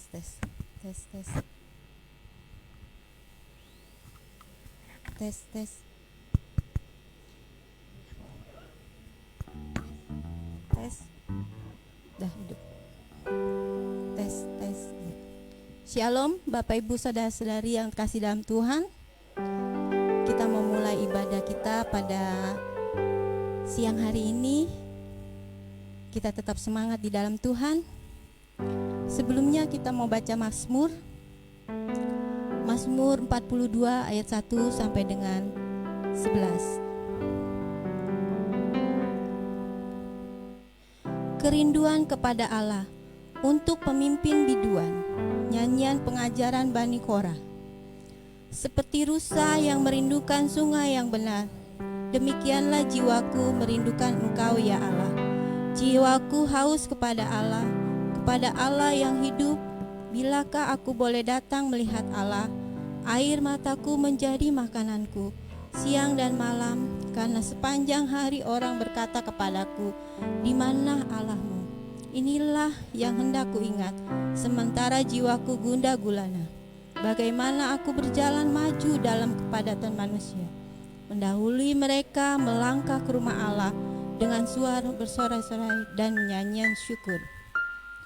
tes tes tes tes tes tes dah hidup tes tes. Shalom Bapak Ibu Saudara-saudari yang kasih dalam Tuhan. Kita memulai ibadah kita pada siang hari ini. Kita tetap semangat di dalam Tuhan. Sebelumnya kita mau baca Mazmur 42 ayat 1 sampai dengan 11. Kerinduan kepada Allah untuk pemimpin biduan, nyanyian pengajaran Bani Korah. Seperti rusa yang merindukan sungai yang benar, demikianlah jiwaku merindukan Engkau ya Allah. Jiwaku haus kepada Allah yang hidup. Bilakah aku boleh datang melihat Allah? Air mataku menjadi makananku siang dan malam, karena sepanjang hari orang berkata kepadaku, di mana Allahmu? Inilah yang hendak ku ingat, sementara jiwaku gundah gulana. Bagaimana aku berjalan maju dalam kepadatan manusia, mendahului mereka melangkah ke rumah Allah dengan suara bersorai-sorai dan nyanyian syukur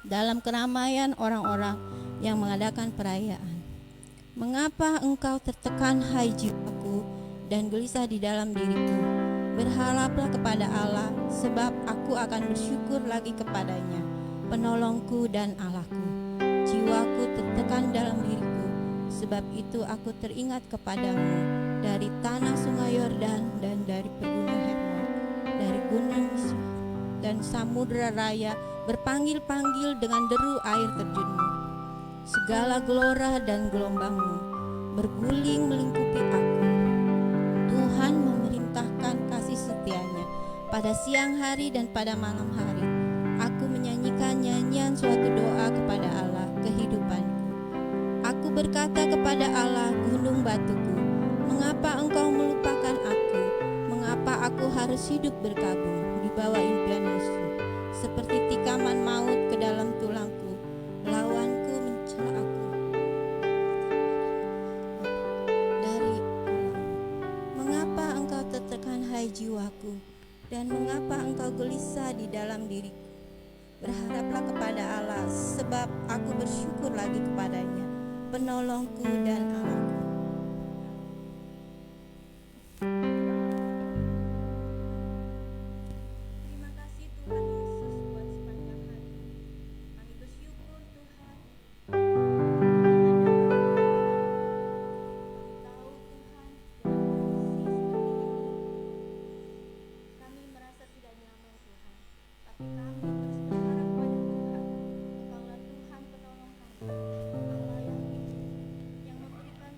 dalam keramaian orang-orang yang mengadakan perayaan. Mengapa engkau tertekan, hai jiwaku, dan gelisah di dalam diriku? Berharaplah kepada Allah, sebab aku akan bersyukur lagi kepadanya, penolongku dan Allahku. Jiwaku tertekan dalam diriku, sebab itu aku teringat kepadamu dari tanah sungai Yordan dan dari pegunungan Hermon, dari gunung dan samudera raya berpanggil-panggil dengan deru air terjunmu. Segala gelora dan gelombangmu berguling melingkupi aku. Tuhan memerintahkan kasih setianya pada siang hari dan pada malam hari. Aku menyanyikan nyanyian suatu doa kepada Allah kehidupanku. Aku berkata kepada Allah, gunung batuku, mengapa engkau melupakan aku? Mengapa aku harus hidup berkabung di bawah impian musuh? Seperti tikaman maut ke dalam tulangku, lawanku mencela aku dari ulang. Mengapa engkau tertekan, hai jiwaku, dan mengapa engkau gelisah di dalam diriku? Berharaplah kepada Allah, sebab aku bersyukur lagi kepadanya, penolongku dan Allahku. Terima kasih Tuhan Yesus buat sepanjang hari ini. Kami bersyukur Tuhan. Kami tahu Tuhan, kami merasa tidak nyaman Tuhan, tapi kami terus berharap pada Tuhan. Engkaulah Tuhan penolong kami, Allah yang hidup, yang memberikan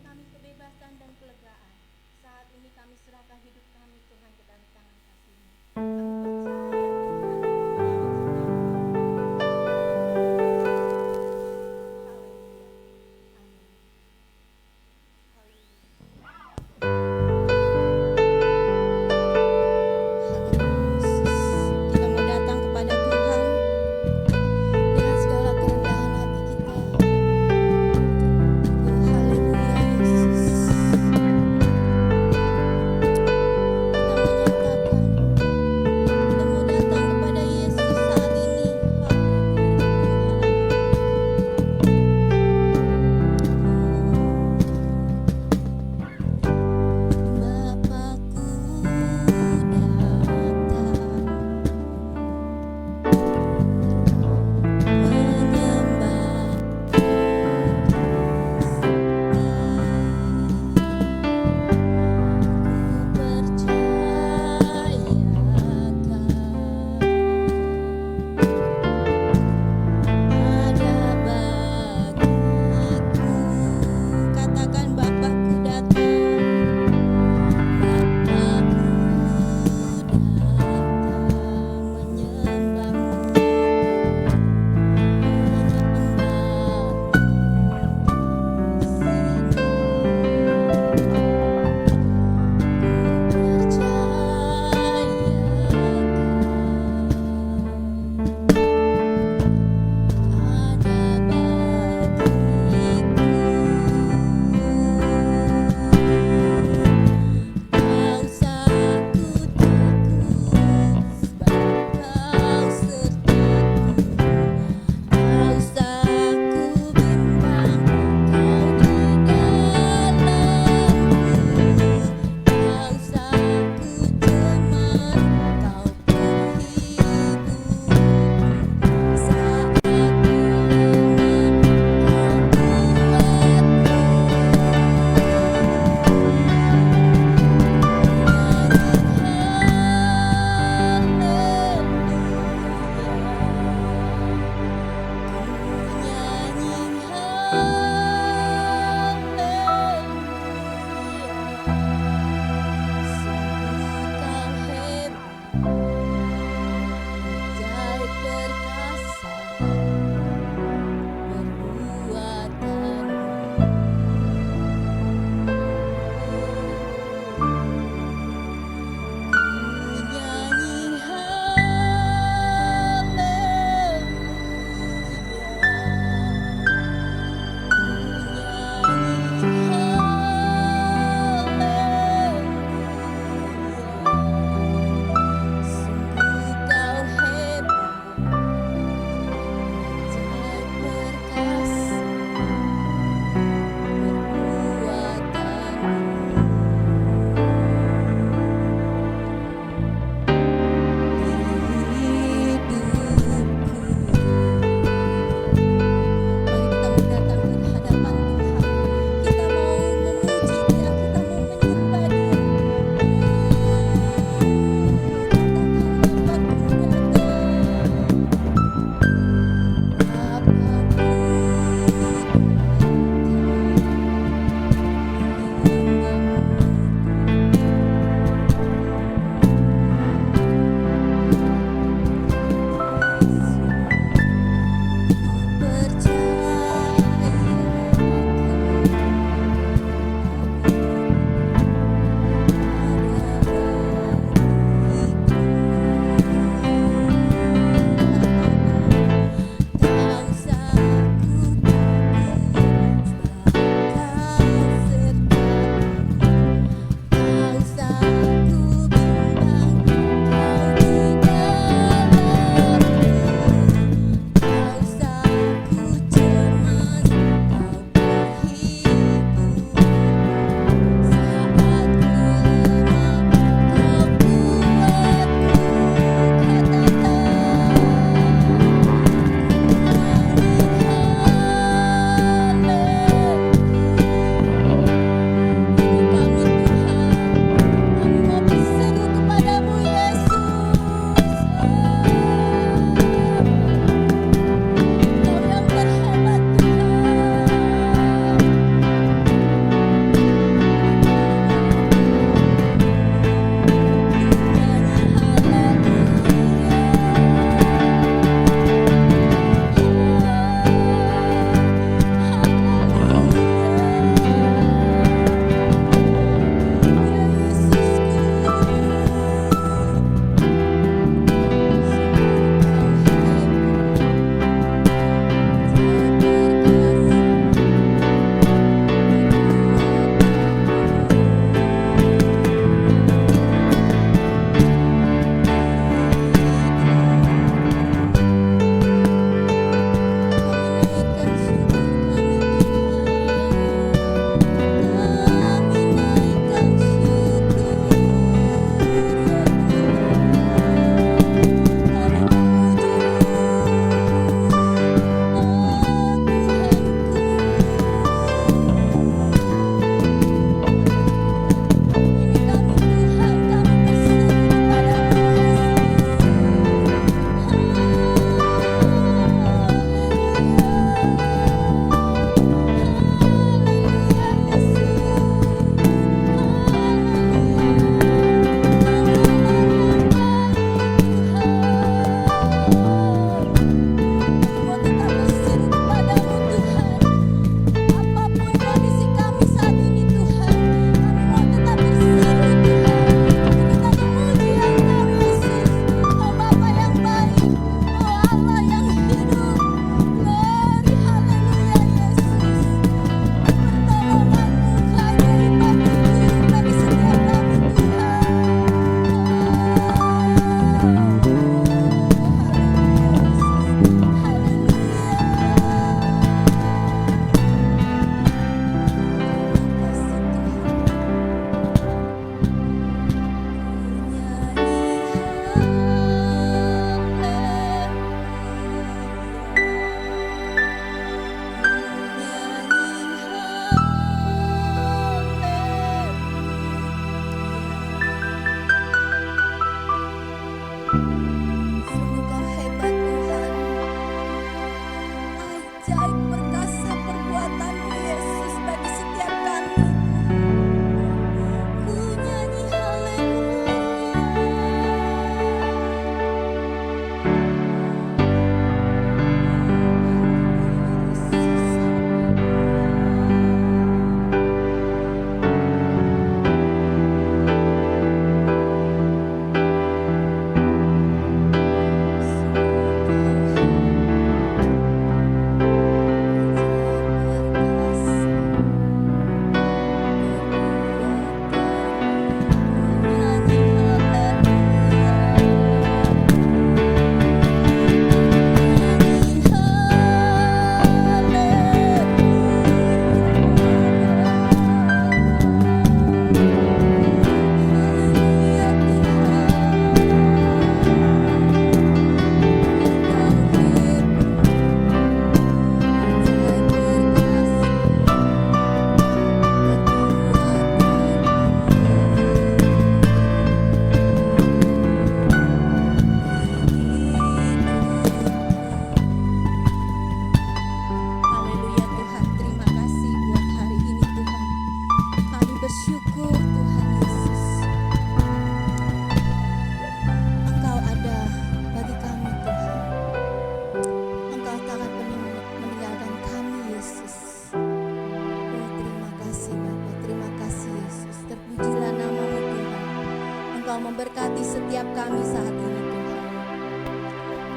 Engkau memberkati setiap kami saat ini Tuhan.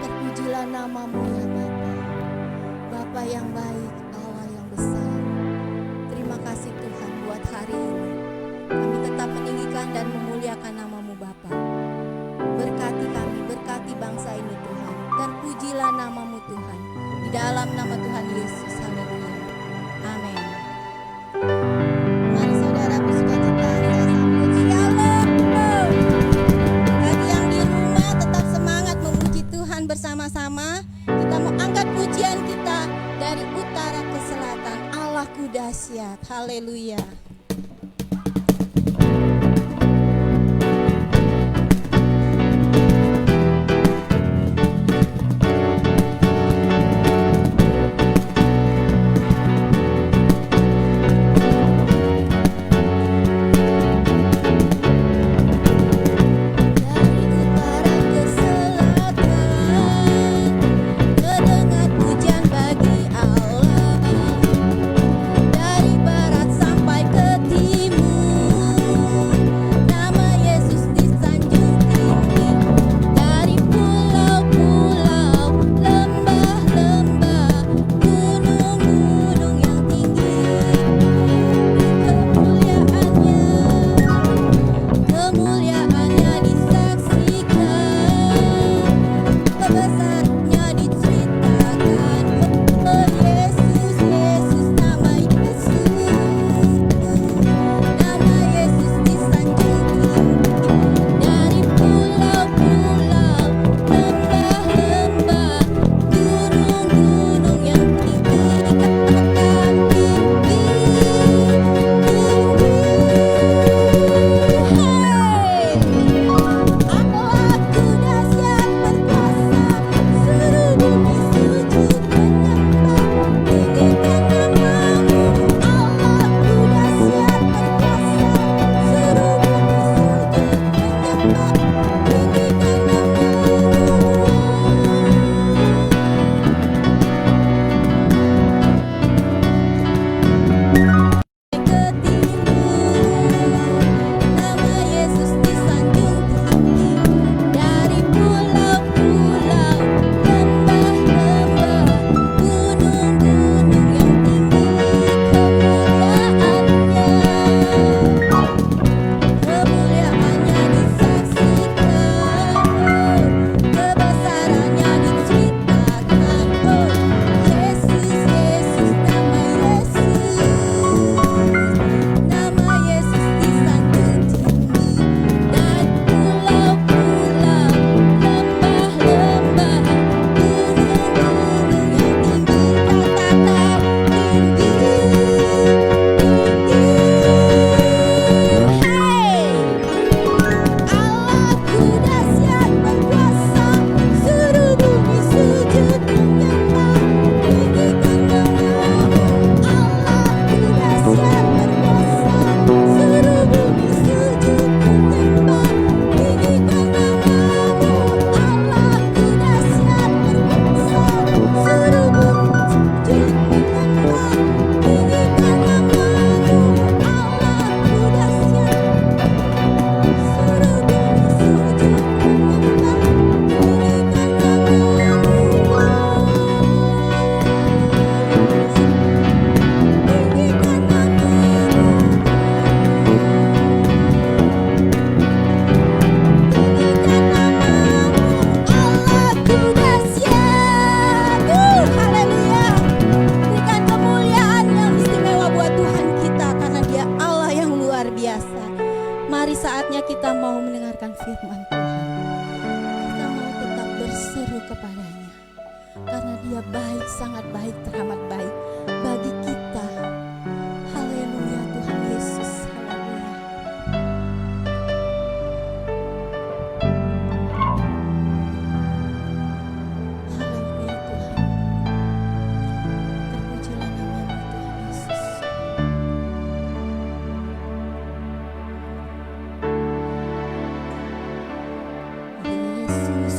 Terpujilah nama-Mu ya Bapa, Bapa yang baik, Allah yang besar. Terima kasih Tuhan buat hari ini. Kami tetap meninggikan dan memuliakan nama-Mu Bapa. Berkati kami, berkati bangsa ini Tuhan. Terpujilah nama-Mu Tuhan. Di dalam nama Tuhan Yesus, haleluya. Amin. Mari saudara bersukacita, saya sambut shalom. Bagi yang di rumah tetap semangat memuji Tuhan bersama-sama. Kita mau angkat pujian kita dari utara ke selatan. Allahku dahsyat, haleluya.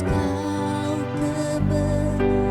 Kau kebenaran.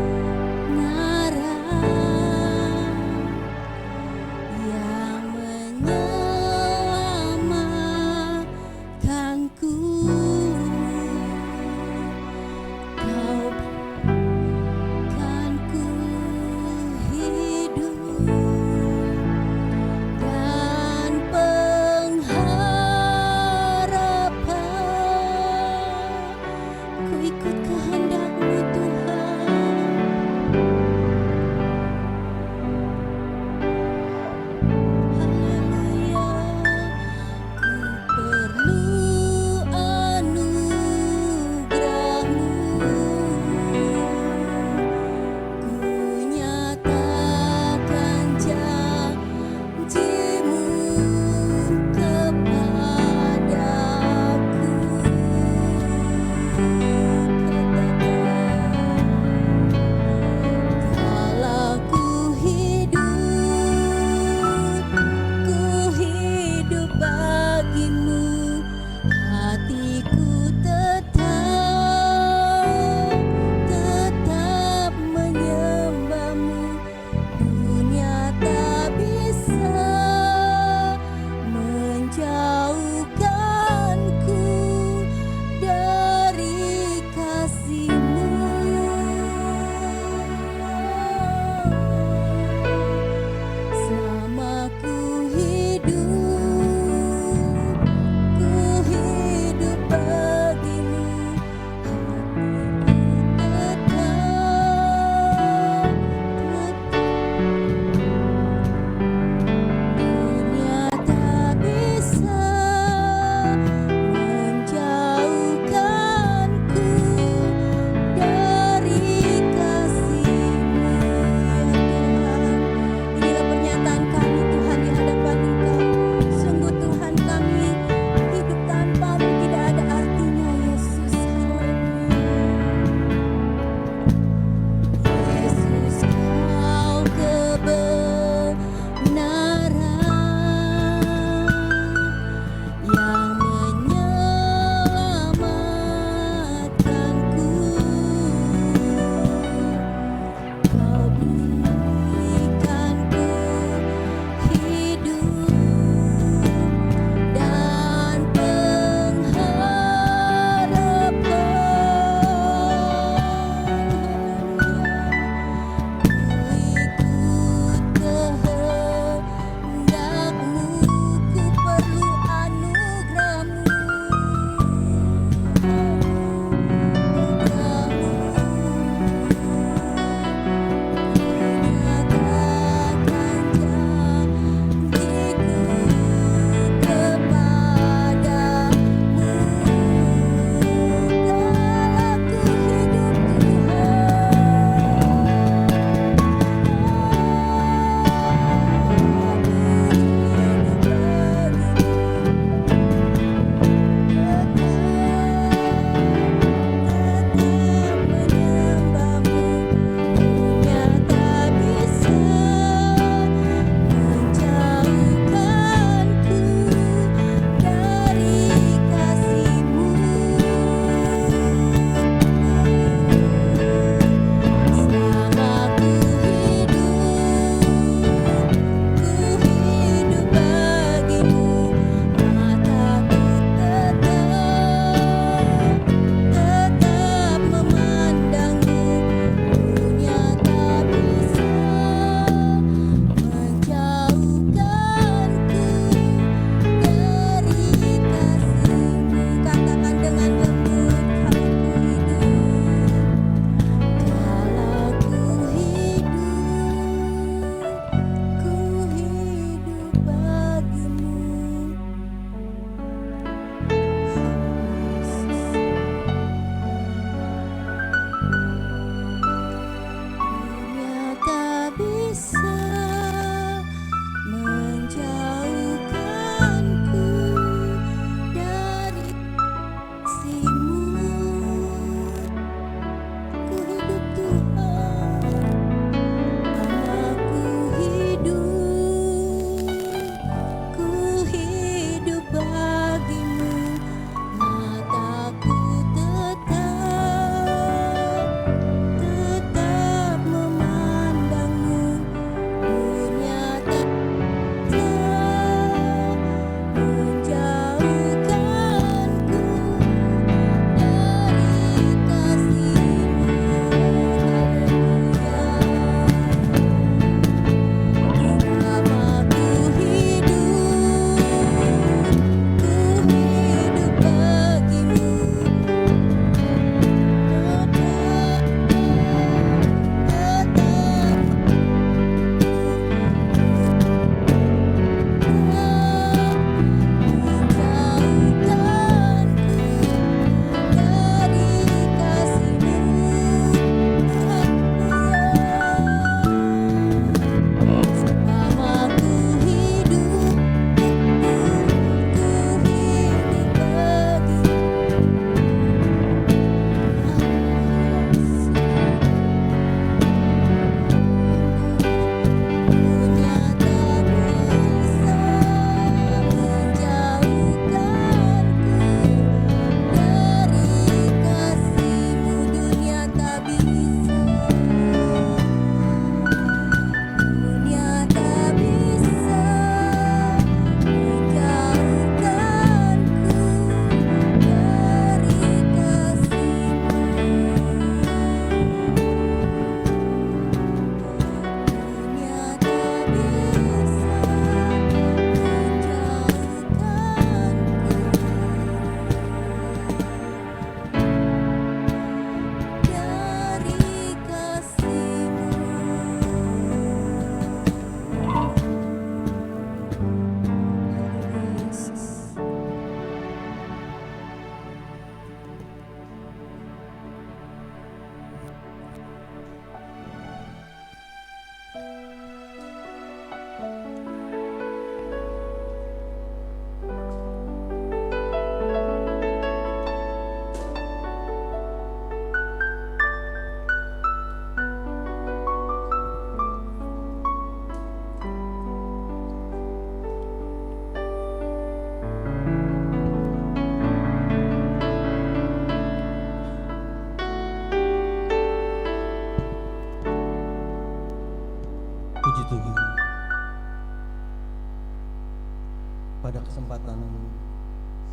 Pada kesempatan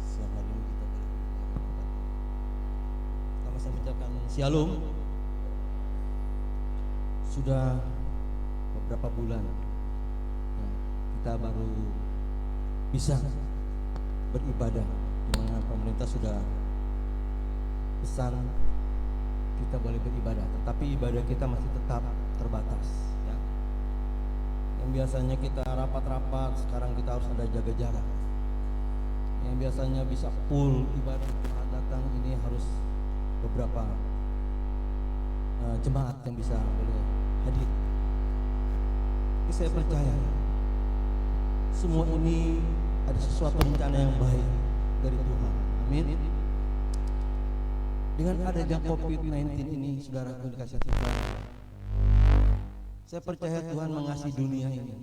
siang hari ini kita sama-sama mengucapkan Shalom. Sudah beberapa bulan ya, kita baru bisa beribadah, di mana pemerintah sudah pesan kita boleh beribadah, tetapi ibadah kita masih tetap terbatas ya. Yang biasanya kita rapat-rapat, sekarang kita harus ada jaga jarak. Yang biasanya bisa full ibadah datang, ini harus beberapa jemaat yang bisa boleh hadir. Tapi saya percaya semua ini ada sesuatu rencana yang baik dari Tuhan. Amin. Dengan adanya COVID-19 ini, saudara dikasih Tuhan, saya percaya Tuhan mengasihi dunia ini.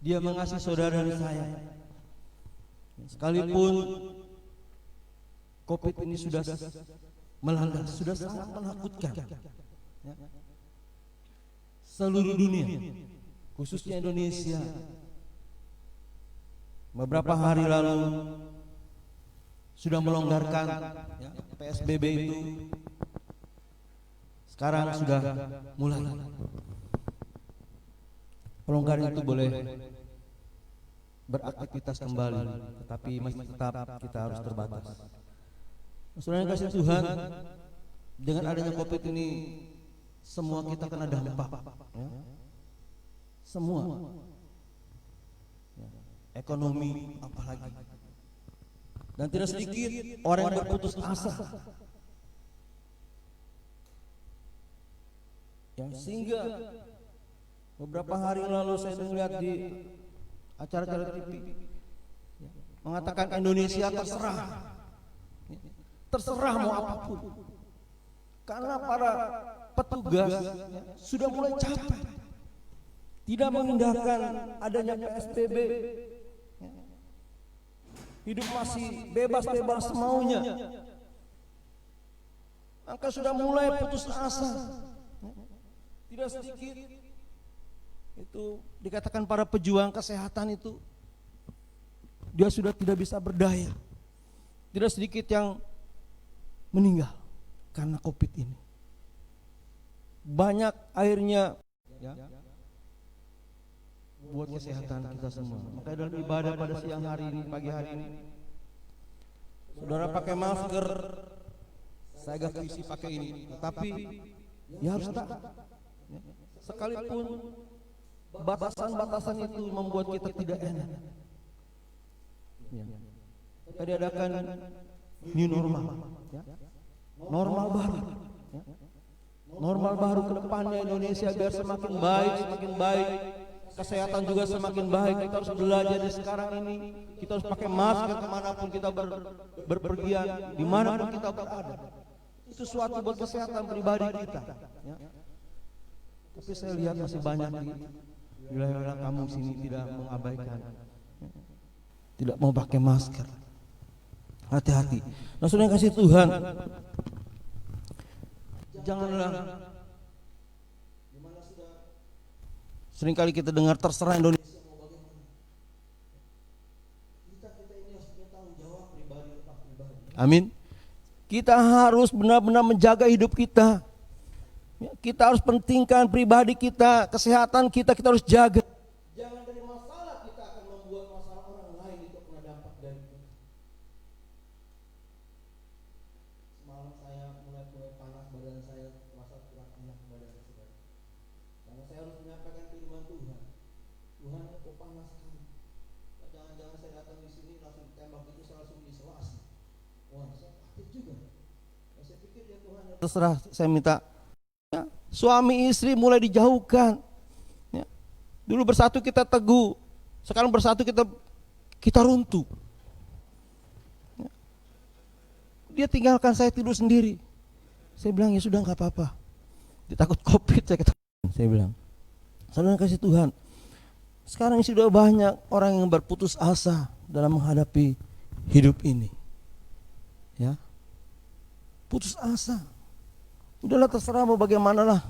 Dia mengasihi saudara dan saya. Sekalipun COVID ini sudah melanda, sudah sangat menakutkan ya. Seluruh dunia, khususnya Indonesia. Beberapa hari lalu sudah melonggarkan ya, PSBB itu. Sekarang sudah mulai. Pelonggaran itu boleh beraktivitas kembali, tetapi masih tetap kita harus terbatas. Saudara kasih Tuhan, dengan adanya COVID ini semua kita kena dampak ya. Semua ya. Ekonomi apalagi. Dan tidak sedikit orang yang berputus asa ya, sehingga beberapa hari lalu saya melihat di acara-acara TV ya, mengatakan Indonesia terserah mau apapun, karena para petugas ya, sudah mulai capek, tidak mengindahkan adanya PSBB ya. Hidup masih bebas-bebas maunya, maka sudah mulai putus asa. Tidak sedikit itu dikatakan para pejuang kesehatan itu dia sudah tidak bisa berdaya. Tidak sedikit yang meninggal karena COVID ini. Banyak akhirnya ya, buat kesehatan kita semua. Makanya dalam ibadah pada siang hari ini, pagi hari ini, saudara pakai masker, saya gak isi pakai ini, tetapi ya harus tak. Sekalipun batasan-batasan itu membuat kita tidak enak. Ya. Kita diadakan new normal, ya. Normal baru, ya. Normal baru ke depannya Indonesia biar semakin baik, kesehatan juga semakin baik. Kita harus belajar di sekarang ini, kita harus pakai masker kemanapun kita berpergian, dimanapun kita berada. Itu suatu buat kesehatan pribadi kita ya. Tapi saya lihat masih banyak di wilayah kampung sini tidak mengabaikan, tidak mau pakai masker. Hati-hati. Nah, saudara kasih Tuhan, janganlah seringkali kita dengar terserah Indonesia mau bagaimana. Kita ini harus punya tanggung jawab pribadi. Amin. Kita harus benar-benar menjaga hidup kita. Kita harus pentingkan pribadi kita, kesehatan kita harus jaga. Jangan dari masalah kita akan membuat masalah orang lain itu kena dampak dari kita. Semalam saya mulai panas badan saya, merasa kurang enak badan saya. Karena saya harus menyampaikan firman Tuhan. Tuhan kok panas sekali. Jangan-jangan saya datang di sini langsung ditembak itu, saya langsung diselasi. Wah, saya takut juga. Saya pikir ya Tuhan, terserah, saya minta ya, suami istri mulai dijauhkan ya. Dulu bersatu kita teguh, sekarang bersatu kita runtuh ya. Dia tinggalkan saya tidur sendiri. Saya bilang ya sudah nggak apa-apa, dia takut COVID, saya bilang. Saudara kasih Tuhan, sekarang sudah banyak orang yang berputus asa dalam menghadapi hidup ini ya. Putus asa. Udahlah terserah mau bagaimana lah.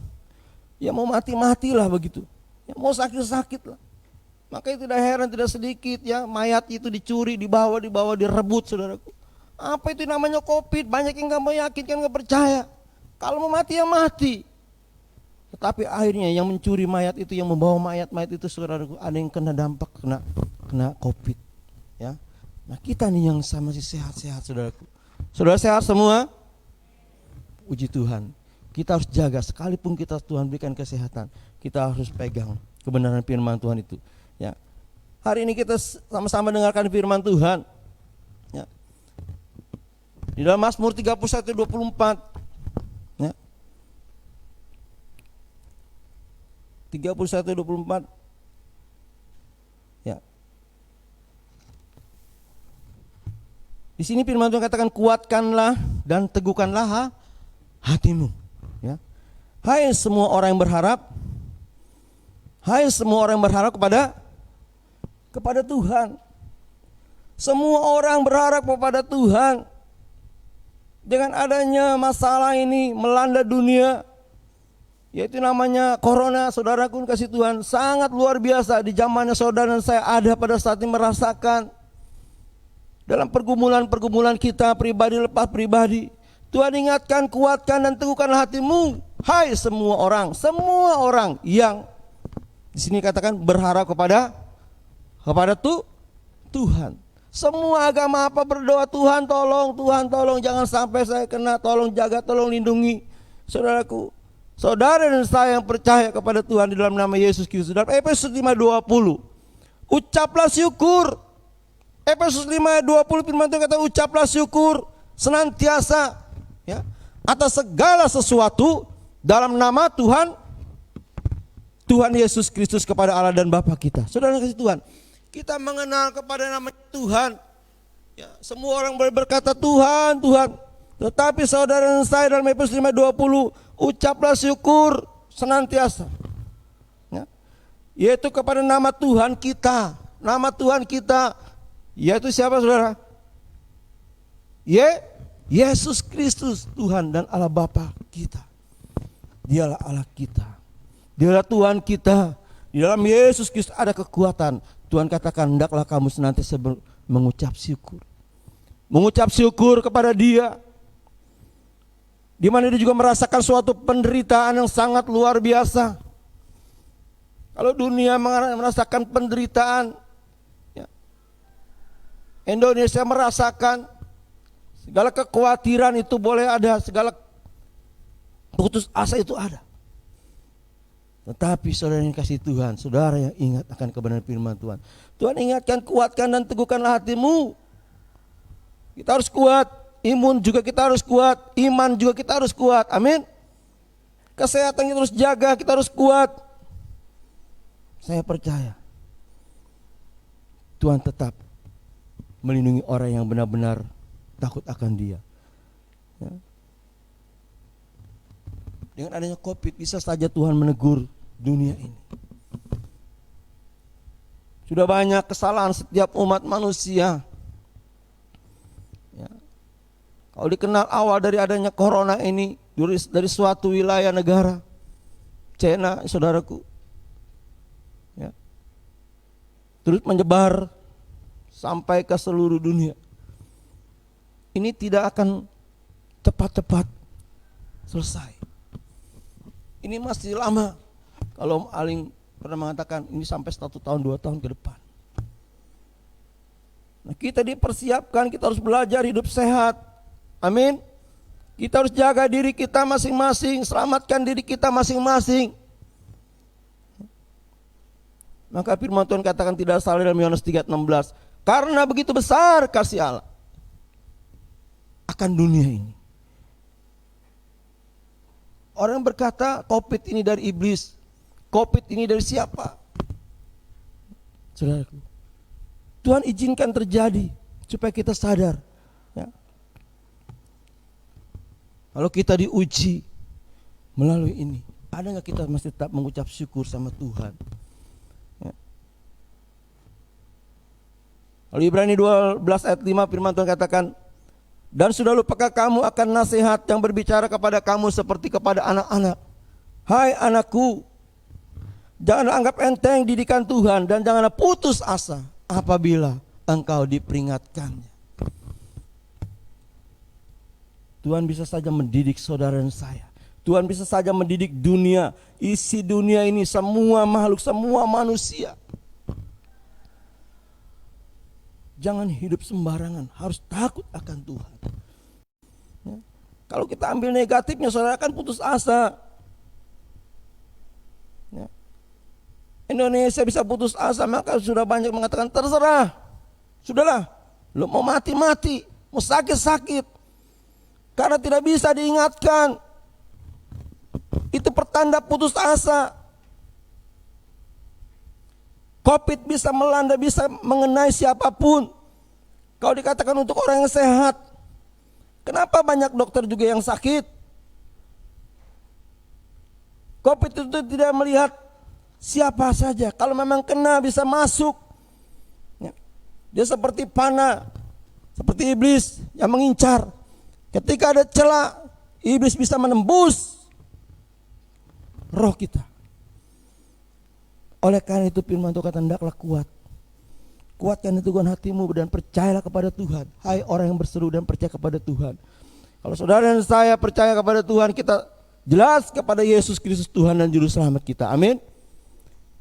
Ya mau mati-matilah begitu. Ya mau sakit-sakit lah. Maka tidak heran, tidak sedikit ya, mayat itu dicuri, dibawa, direbut, saudaraku. Apa itu namanya COVID? Banyak yang gak mau yakin, kan gak percaya. Kalau mau mati ya mati. Tetapi akhirnya yang mencuri mayat itu, yang membawa mayat-mayat itu, saudaraku, ada yang kena dampak, kena COVID. Ya. Nah kita nih yang masih sehat-sehat, saudaraku. Saudara sehat semua? Puji Tuhan. Kita harus jaga, sekalipun kita Tuhan berikan kesehatan, kita harus pegang kebenaran firman Tuhan itu. Ya. Hari ini kita sama-sama dengarkan firman Tuhan. Ya. Di dalam Mazmur 31:24. Ya. 31:24. Ya. Di sini firman Tuhan katakan, kuatkanlah dan teguhkanlah hatimu. Ya. Hai semua orang yang berharap, hai semua orang yang berharap kepada Tuhan. Semua orang berharap kepada Tuhan. Dengan adanya masalah ini melanda dunia, yaitu namanya corona, saudaraku kasih Tuhan, sangat luar biasa. Di zamannya saudara dan saya ada pada saat ini merasakan. Dalam pergumulan kita pribadi lepas pribadi, Tuhan ingatkan, kuatkan dan teguhkanlah hatimu. Hai semua orang yang di sini katakan berharap kepada Tuhan. Semua agama apa berdoa, Tuhan tolong, jangan sampai saya kena, tolong jaga, tolong lindungi. Saudaraku, saudara dan saya yang percaya kepada Tuhan di dalam nama Yesus Kristus. Dalam Efesus 5:20, ucaplah syukur. Efesus 5:20 firman Tuhan kata, ucaplah syukur senantiasa ya atas segala sesuatu dalam nama Tuhan Yesus Kristus kepada Allah dan Bapa kita. Saudara kasih Tuhan, kita mengenal kepada nama Tuhan. Ya, semua orang boleh berkata Tuhan. Tetapi saudara dan saya dalam Efesus 5:20, ucaplah syukur senantiasa. Ya, yaitu kepada nama Tuhan kita. Nama Tuhan kita, yaitu siapa saudara? Yesus Kristus, Tuhan dan Allah Bapa kita. Dialah Allah kita. Dialah Tuhan kita. Di dalam Yesus Kristus ada kekuatan. Tuhan katakan, hendaklah kamu senantiasa mengucap syukur. Mengucap syukur kepada Dia. Di mana dia juga merasakan suatu penderitaan yang sangat luar biasa. Kalau dunia merasakan penderitaan, ya, Indonesia merasakan segala kekhawatiran itu boleh ada, segala putus asa itu ada. Tetapi saudara yang kasih Tuhan, saudara yang ingat akan kebenaran firman Tuhan, Tuhan ingatkan, kuatkan dan teguhkanlah hatimu. Kita harus kuat, imun juga kita harus kuat, iman juga kita harus kuat, amin. Kesehatan kita harus jaga, kita harus kuat. Saya percaya Tuhan tetap melindungi orang yang benar-benar takut akan Dia. Ya. Dengan adanya COVID bisa saja Tuhan menegur dunia ini. Sudah banyak kesalahan setiap umat manusia. Ya. Kalau dikenal awal dari adanya corona ini dari suatu wilayah negara, China, saudaraku, ya, terus menyebar sampai ke seluruh dunia. Ini tidak akan cepat-cepat selesai. Ini masih lama. Kalau Aling pernah mengatakan ini sampai 1 tahun 2 tahun ke depan. Nah, kita dipersiapkan, kita harus belajar hidup sehat. Amin. Kita harus jaga diri kita masing-masing, selamatkan diri kita masing-masing. Maka firman Tuhan katakan tidak salah dalam Yohanes 3:16, karena begitu besar kasih Allah akan dunia ini. Orang berkata COVID ini dari iblis, COVID ini dari siapa? Saudaraku, Tuhan izinkan terjadi supaya kita sadar. Ya. Kalau kita diuji melalui ini, ada nggak kita masih tetap mengucap syukur sama Tuhan? Ya. Kalau Ibrani 12 ayat 5 firman Tuhan katakan, dan sudah lupakah kamu akan nasihat yang berbicara kepada kamu seperti kepada anak-anak? Hai anakku, Janganlah anggap enteng didikan Tuhan dan janganlah putus asa apabila engkau diperingatkannya. Tuhan bisa saja mendidik saudara dan saya. Tuhan bisa saja mendidik dunia, isi dunia ini, semua makhluk, semua manusia. Jangan hidup sembarangan, harus takut akan Tuhan. Ya. Kalau kita ambil negatifnya, saudara akan putus asa. Ya. Indonesia bisa putus asa, maka sudah banyak mengatakan terserah, sudahlah, lu mau mati-mati, mau sakit-sakit, karena tidak bisa diingatkan. Itu pertanda putus asa. Covid bisa melanda, bisa mengenai siapapun. Kalau dikatakan untuk orang yang sehat, kenapa banyak dokter juga yang sakit? Covid itu tidak melihat siapa saja. Kalau memang kena bisa masuk. Dia seperti panah, seperti iblis yang mengincar. Ketika ada celah, iblis bisa menembus roh kita. Oleh karena itu firman Tuhan kata, hendaklah kuat. Kuatkan itu dengan hatimu dan percayalah kepada Tuhan. Hai orang yang berseru dan percaya kepada Tuhan. Kalau saudara dan saya percaya kepada Tuhan, kita jelas kepada Yesus Kristus Tuhan dan Juru Selamat kita. Amin.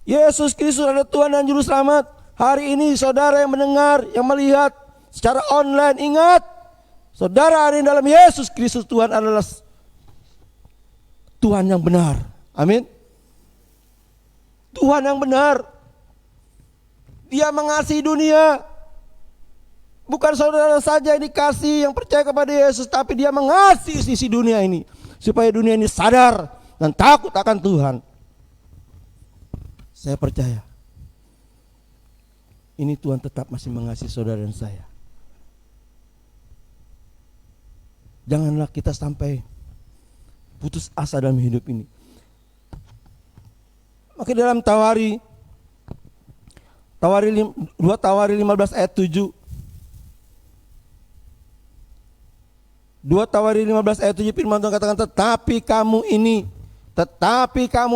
Yesus Kristus adalah Tuhan dan Juru Selamat. Hari ini saudara yang mendengar, yang melihat secara online, ingat, saudara hari ini dalam Yesus Kristus Tuhan adalah Tuhan yang benar. Amin. Tuhan yang benar. Dia mengasihi dunia. Bukan saudara saja yang dikasih, yang percaya kepada Yesus, tapi dia mengasihi sisi dunia ini, supaya dunia ini sadar dan takut akan Tuhan. Saya percaya ini Tuhan tetap masih mengasihi saudara dan saya. Janganlah kita sampai putus asa dalam hidup ini. Maka dalam Tawari 2 Tawari 15 ayat 7. 2 Tawari 15 ayat 7 firman Tuhan katakan, tetapi kamu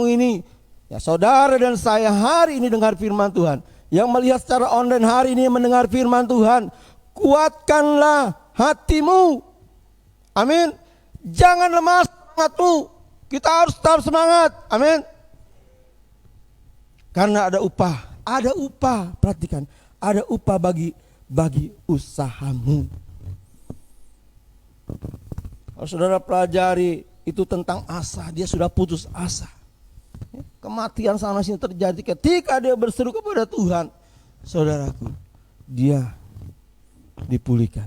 ini, ya saudara dan saya hari ini dengar firman Tuhan, yang melihat secara online hari ini mendengar firman Tuhan, kuatkanlah hatimu. Amin. Jangan lemah semangatmu. Kita harus tetap semangat. Amin. Karena ada upah, perhatikan, ada upah bagi usahamu. Kalau saudara pelajari itu tentang asa, dia sudah putus asa. Kematian sana sini terjadi ketika dia berseru kepada Tuhan. Saudaraku, dia dipulihkan.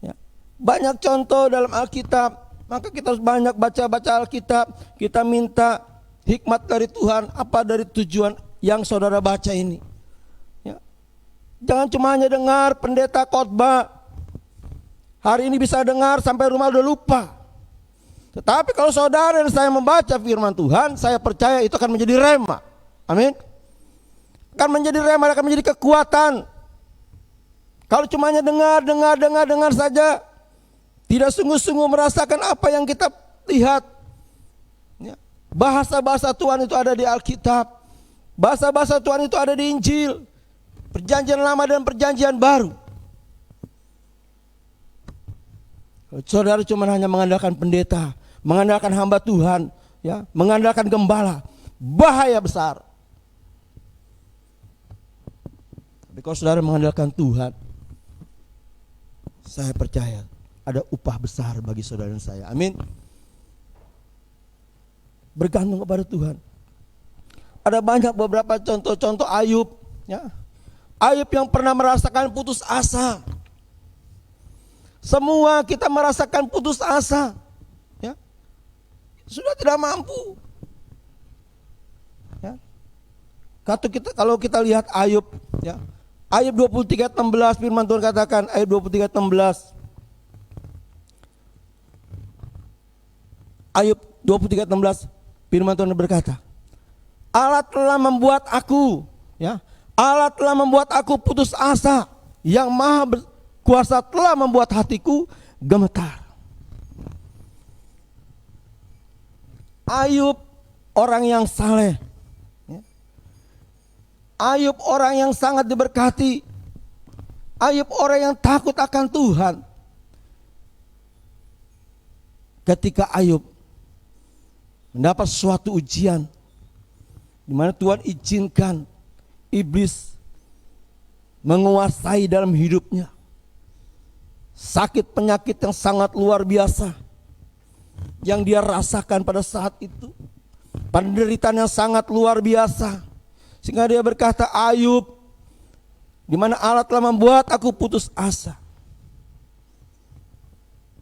Ya. Banyak contoh dalam Alkitab, maka kita harus banyak baca Alkitab. Kita minta hikmat dari Tuhan, apa dari tujuan yang saudara baca ini. Ya. Jangan cuma hanya dengar pendeta khotbah. Hari ini bisa dengar sampai rumah udah lupa. Tetapi kalau saudara dan saya membaca firman Tuhan, saya percaya itu akan menjadi rema. Amin. Akan menjadi rema, akan menjadi kekuatan. Kalau cuma hanya dengar saja, tidak sungguh-sungguh merasakan apa yang kita lihat. Ya. Bahasa-bahasa Tuhan itu ada di Alkitab. Bahasa-bahasa Tuhan itu ada di Injil, Perjanjian Lama dan Perjanjian Baru. Saudara cuma hanya mengandalkan pendeta, mengandalkan hamba Tuhan, ya, mengandalkan gembala, bahaya besar. Tapi kalau saudara mengandalkan Tuhan, saya percaya ada upah besar bagi saudara dan saya. Amin. Bergantung kepada Tuhan. Ada banyak beberapa contoh-contoh Ayub, ya. Ayub yang pernah merasakan putus asa. Semua kita merasakan putus asa, ya. Sudah tidak mampu. Ya. Kalau kita lihat Ayub, ya. Ayub 23:16 firman Tuhan katakan, Ayub 23:16. Ayub 23:16 firman Tuhan berkata, Allah telah membuat aku, ya, Allah telah membuat aku putus asa, yang maha kuasa telah membuat hatiku gemetar. Ayub orang yang saleh, ya. Ayub orang yang sangat diberkati. Ayub orang yang takut akan Tuhan. Ketika Ayub mendapat suatu ujian, di mana Tuhan izinkan iblis menguasai dalam hidupnya. Sakit penyakit yang sangat luar biasa yang dia rasakan pada saat itu. Penderitaan yang sangat luar biasa. Sehingga dia berkata, Ayub, di mana Allah telah membuat aku putus asa.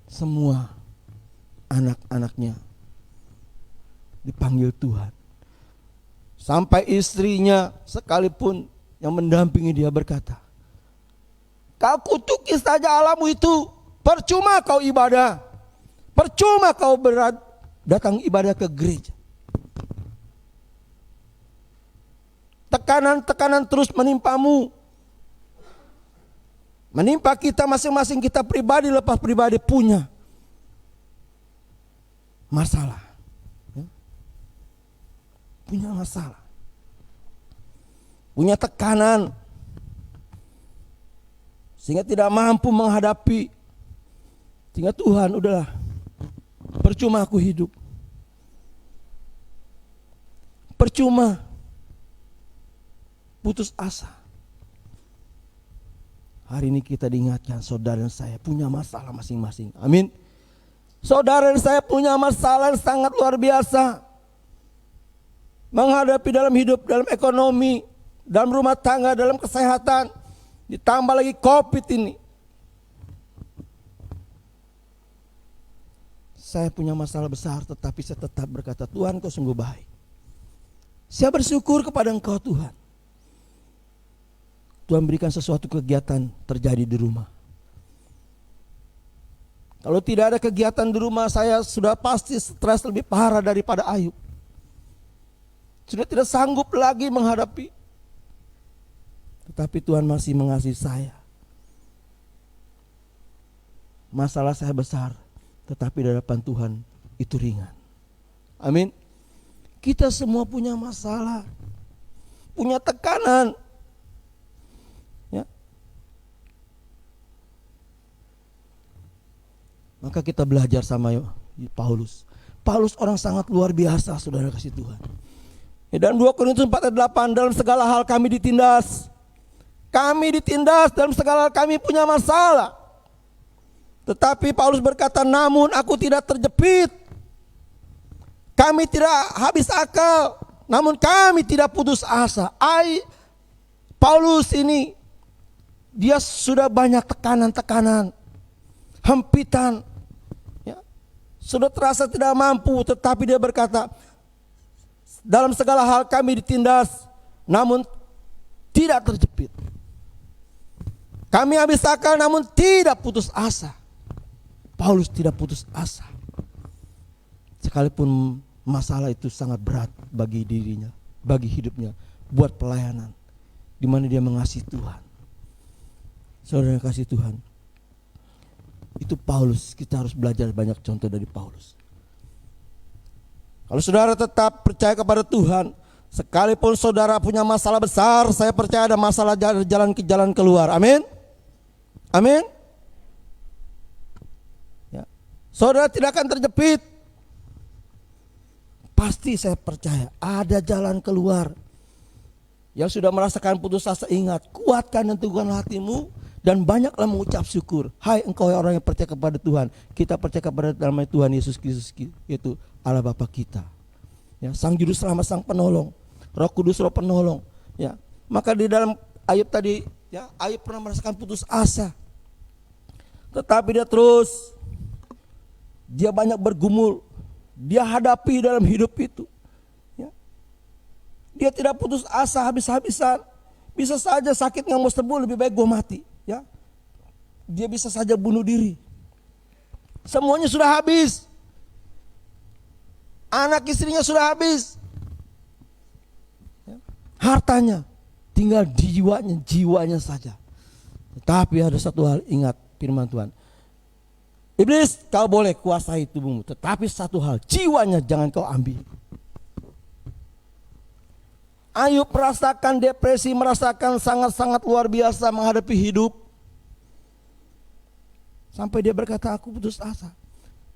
Semua anak-anaknya dipanggil Tuhan. Sampai istrinya sekalipun yang mendampingi dia berkata, kau kutuki saja Allahmu itu, percuma kau ibadah, percuma kau datang ibadah ke gereja. Tekanan-tekanan terus menimpamu, menimpa kita masing-masing, kita pribadi lepas pribadi punya masalah, punya masalah, punya tekanan, sehingga tidak mampu menghadapi. Sehingga Tuhan, udahlah, percuma aku hidup, percuma, putus asa. Hari ini kita diingatkan, saudara dan saya punya masalah masing-masing. Amin. Saudara dan saya punya masalah yang sangat luar biasa. Menghadapi dalam hidup, dalam ekonomi, dalam rumah tangga, dalam kesehatan. Ditambah lagi COVID ini. Saya punya masalah besar, tetapi saya tetap berkata, Tuhan kau sungguh baik. Saya bersyukur kepada Engkau Tuhan. Tuhan berikan sesuatu kegiatan terjadi di rumah. Kalau tidak ada kegiatan di rumah, saya sudah pasti stres lebih parah daripada Ayub. Sudah tidak sanggup lagi menghadapi. Tetapi Tuhan masih mengasihi saya. Masalah saya besar, tetapi di hadapan Tuhan itu ringan. Amin. Kita semua punya masalah, punya tekanan. Ya. Maka kita belajar sama Paulus. Paulus orang sangat luar biasa, saudara kasih Tuhan. Dan 2 Korintus 4 ayat 8, dalam segala hal kami ditindas. Kami ditindas, dalam segala hal kami punya masalah. Tetapi Paulus berkata, namun aku tidak terjepit. Kami tidak habis akal, namun kami tidak putus asa. Paulus ini, dia sudah banyak tekanan-tekanan, hempitan, ya. Sudah terasa tidak mampu, tetapi dia berkata, dalam segala hal kami ditindas, namun tidak terjepit. Kami habis akal, namun tidak putus asa. Paulus tidak putus asa. Sekalipun masalah itu sangat berat bagi dirinya, bagi hidupnya, buat pelayanan, di mana dia mengasihi Tuhan. Saudara yang kasih Tuhan, itu Paulus. Kita harus belajar banyak contoh dari Paulus. Kalau saudara tetap percaya kepada Tuhan, sekalipun saudara punya masalah besar, saya percaya ada masalah jalan keluar. Amin. Amin. Ya. Saudara tidak akan terjepit. Pasti saya percaya ada jalan keluar. Yang sudah merasakan putus asa, ingat, kuatkan dan teguhkan hatimu dan banyaklah mengucap syukur. Hai engkau orang yang percaya kepada Tuhan. Kita percaya kepada nama Tuhan Yesus Kristus, yaitu Allah Bapa kita. Ya, Sang Juru Selamat, Sang Penolong, Roh Kudus, Roh Penolong. Ya, maka di dalam Ayub tadi, ya, Ayub pernah merasakan putus asa. Tetapi dia banyak bergumul. Dia hadapi dalam hidup itu. Ya. Dia tidak putus asa habis-habisan. Bisa saja sakit nggak mau sembuh, lebih baik gue mati. Ya. Dia bisa saja bunuh diri. Semuanya sudah habis. Anak istrinya sudah habis. Ya. Hartanya, tinggal jiwanya saja. Tetapi ada satu hal, ingat firman Tuhan. Iblis, kau boleh kuasai tubuhmu, tetapi satu hal, jiwanya jangan kau ambil. Ayub merasakan depresi, merasakan sangat-sangat luar biasa menghadapi hidup. Sampai dia berkata, aku putus asa.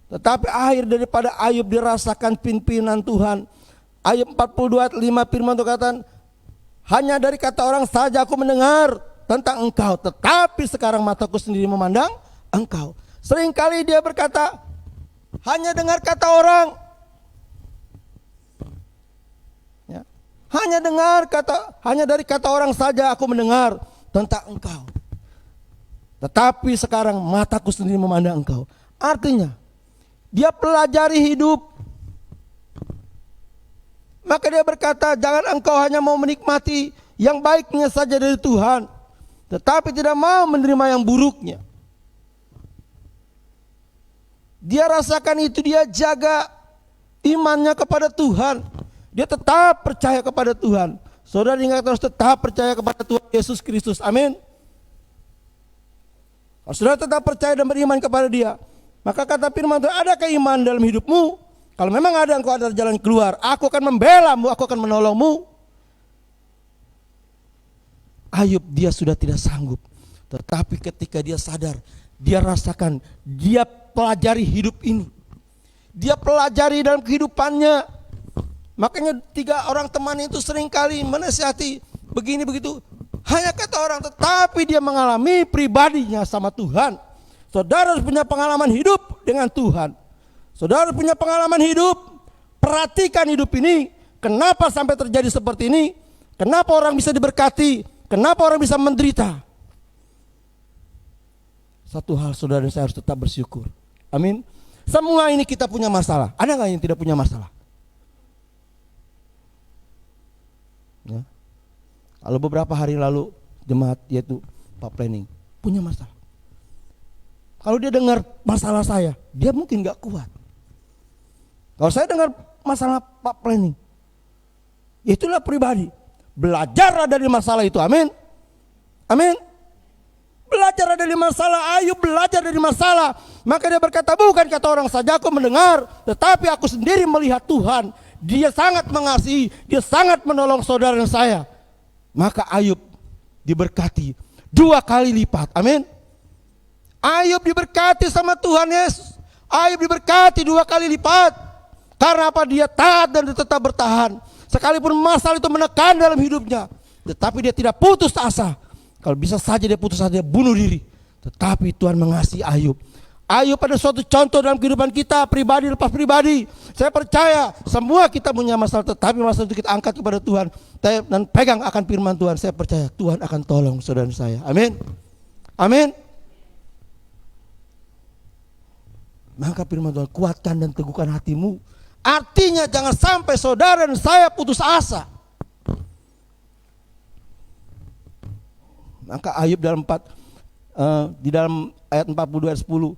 Tetapi akhir daripada Ayub dirasakan pimpinan Tuhan. Ayub 42 ayat 5 firman Tuhan katakan, hanya dari kata orang saja aku mendengar tentang engkau, tetapi sekarang mataku sendiri memandang engkau. Seringkali dia berkata, hanya dengar kata orang. Ya. Hanya dari kata orang saja aku mendengar tentang engkau. Tetapi sekarang mataku sendiri memandang engkau. Artinya, dia pelajari hidup. Maka dia berkata, jangan engkau hanya mau menikmati yang baiknya saja dari Tuhan, tetapi tidak mau menerima yang buruknya. Dia rasakan itu, dia jaga imannya kepada Tuhan. Dia tetap percaya kepada Tuhan. Saudara ingat, harus tetap percaya kepada Tuhan Yesus Kristus. Amin. Kalau saudara tetap percaya dan beriman kepada Dia, maka kata firman Tuhan, ada keimanan dalam hidupmu. Kalau memang ada, engkau ada jalan keluar. Aku akan membelamu, aku akan menolongmu. Ayub dia sudah tidak sanggup. Tetapi ketika dia sadar, dia rasakan, dia pelajari hidup ini. Dia pelajari dalam kehidupannya. Makanya 3 orang teman itu seringkali menasihati begini begitu. Hanya kata orang, tetapi dia mengalami pribadinya sama Tuhan. Saudara harus punya pengalaman hidup dengan Tuhan. Saudara punya pengalaman hidup, perhatikan hidup ini. Kenapa sampai terjadi seperti ini? Kenapa orang bisa diberkati? Kenapa orang bisa menderita? Satu hal, saudara dan saya harus tetap bersyukur. Amin. Semua ini kita punya masalah. Ada nggak yang tidak punya masalah? Ya. Kalau beberapa hari lalu jemaat yaitu Pak Planning punya masalah. Kalau dia dengar masalah saya, dia mungkin gak kuat. Kalau saya dengar masalah Pak Planning, itulah pribadi. Belajar dari masalah itu, amin. Amin. Belajar dari masalah. Ayub belajar dari masalah. Maka dia berkata, bukan kata orang saja aku mendengar, tetapi aku sendiri melihat Tuhan. Dia sangat mengasihi, dia sangat menolong saudara saya. Maka Ayub diberkati 2 kali lipat. Amin. Ayub diberkati sama Tuhan Yesus. Ayub diberkati 2 kali lipat. Karena apa? Dia taat dan dia tetap bertahan. Sekalipun masalah itu menekan dalam hidupnya, tetapi dia tidak putus asa. Kalau bisa saja dia putus asa, dia bunuh diri. Tetapi Tuhan mengasihi Ayub. Ayub pada suatu contoh dalam kehidupan kita, pribadi lepas pribadi. Saya percaya semua kita punya masalah, tetapi masalah itu kita angkat kepada Tuhan dan pegang akan firman Tuhan. Saya percaya Tuhan akan tolong saudara saya. Amin. Amin. Maka firman Tuhan, kuatkan dan teguhkan hatimu. Artinya jangan sampai saudara dan saya putus asa. Maka Ayub di dalam ayat 42 ayat 10.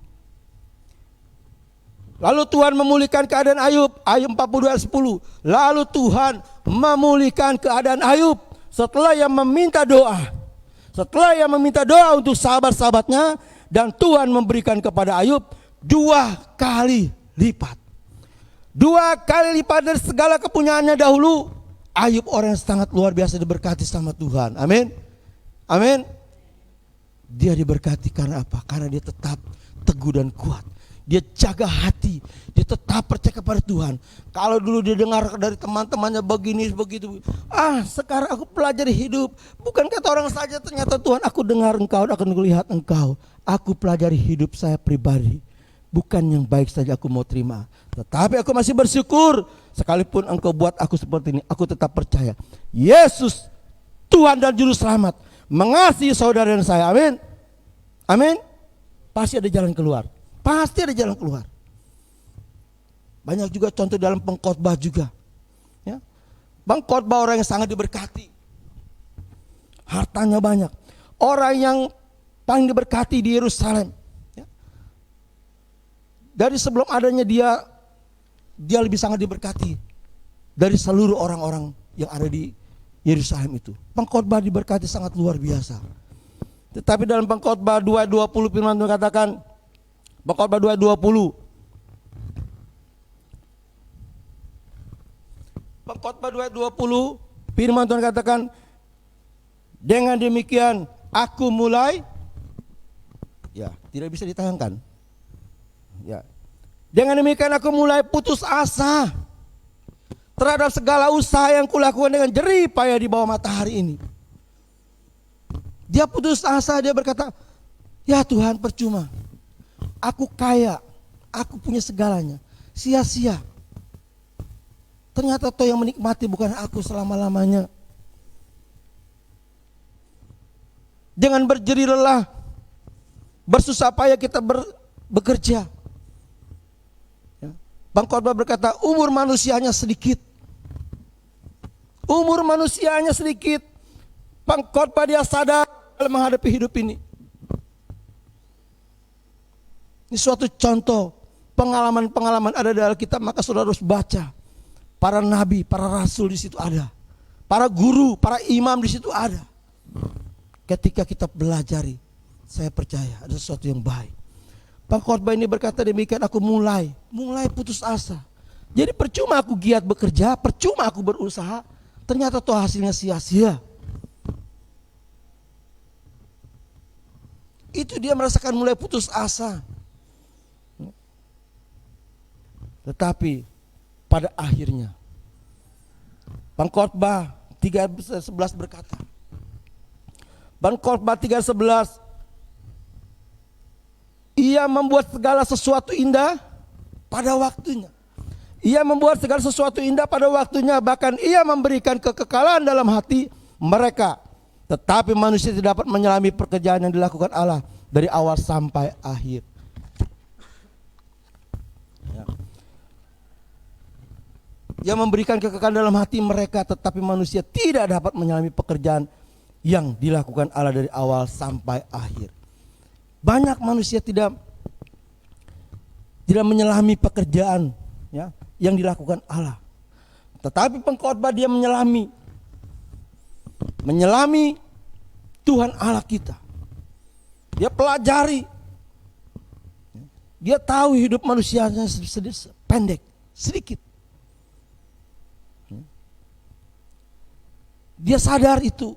Lalu Tuhan memulihkan keadaan Ayub. Ayub 42 ayat 10. Lalu Tuhan memulihkan keadaan Ayub setelah ia meminta doa. Setelah ia meminta doa untuk sahabat-sahabatnya, dan Tuhan memberikan kepada Ayub 2 kali lipat. 2 kali lipat dari segala kepunyaannya dahulu. Ayub orang yang sangat luar biasa diberkati sama Tuhan. Amin. Amin. Dia diberkati karena apa? Karena dia tetap teguh dan kuat. Dia jaga hati, dia tetap percaya kepada Tuhan. Kalau dulu dia dengar dari teman-temannya begini begitu, sekarang aku pelajari hidup. Bukan kata orang saja, ternyata Tuhan, aku dengar engkau, aku melihat engkau. Aku pelajari hidup saya pribadi. Bukan yang baik saja aku mau terima, tetapi aku masih bersyukur. Sekalipun engkau buat aku seperti ini, aku tetap percaya Yesus Tuhan dan Juru Selamat mengasihi saudara dan saya. Amin. Amin. Pasti ada jalan keluar. Pasti ada jalan keluar. Banyak juga contoh dalam pengkhotbah juga. Ya. Pengkhotbah orang yang sangat diberkati. Hartanya banyak. Orang yang paling diberkati di Yerusalem. Ya. Dari sebelum adanya dia lebih sangat diberkati dari seluruh orang-orang yang ada di Yerusalem itu. Pengkhotbah diberkati sangat luar biasa. Tetapi dalam pengkhotbah 2:20 firman Tuhan katakan, Pengkhotbah 2:20. Pengkhotbah 2:20 Firman Tuhan katakan, dengan demikian aku mulai, ya tidak bisa ditayangkan. Ya, dengan demikian aku mulai putus asa terhadap segala usaha yang kulakukan dengan jerih payah di bawah matahari ini. Dia putus asa, dia berkata, ya Tuhan percuma. Aku kaya, aku punya segalanya, sia-sia. Ternyata toh yang menikmati bukan aku selama-lamanya. Dengan berjerih lelah, bersusah payah kita bekerja. Ya. Pengkhotbah berkata, umur manusianya sedikit. Umur manusianya sedikit. Pengkhotbah dia sadar dalam menghadapi hidup ini. Ini suatu contoh pengalaman-pengalaman ada dalam kitab, maka saudara harus baca. Para nabi, para rasul di situ ada. Para guru, para imam di situ ada. Ketika kita belajari, saya percaya ada sesuatu yang baik. Pengkhotbah ini berkata demikian, aku mulai putus asa. Jadi percuma aku giat bekerja, percuma aku berusaha, ternyata toh hasilnya sia-sia. Itu dia merasakan mulai putus asa. Tetapi pada akhirnya Pengkhotbah 3:11 berkata, Pengkhotbah 3:11, ia membuat segala sesuatu indah pada waktunya. Ia membuat segala sesuatu indah pada waktunya, bahkan ia memberikan kekekalan dalam hati mereka. Tetapi manusia tidak dapat menyelami pekerjaan yang dilakukan Allah dari awal sampai akhir. Ya. Dia memberikan kekekalan dalam hati mereka, tetapi manusia tidak dapat menyelami pekerjaan yang dilakukan Allah dari awal sampai akhir. Banyak manusia tidak menyelami pekerjaan, ya, yang dilakukan Allah. Tetapi pengkhotbah dia menyelami Tuhan Allah kita. Dia pelajari. Dia tahu hidup manusianya pendek, sedikit. Dia sadar itu.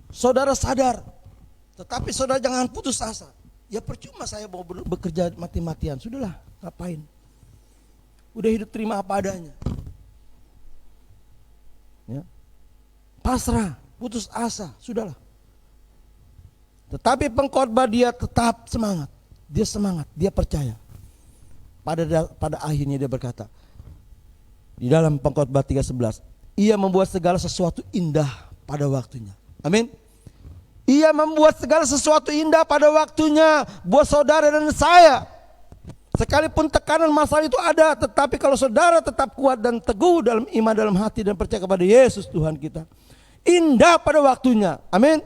Saudara sadar. Tetapi saudara jangan putus asa. Ya percuma saya mau bekerja mati-matian. Sudahlah, ngapain? Udah hidup terima apa adanya. Ya. Pasrah, putus asa, sudahlah. Tetapi pengkhotbah dia tetap semangat. Dia semangat, dia percaya. Pada akhirnya dia berkata, di dalam Pengkhotbah 3:11, ia membuat segala sesuatu indah pada waktunya. Amin. Ia membuat segala sesuatu indah pada waktunya buat saudara dan saya. Sekalipun tekanan masalah itu ada, tetapi kalau saudara tetap kuat dan teguh dalam iman, dalam hati dan percaya kepada Yesus Tuhan kita, indah pada waktunya. Amin.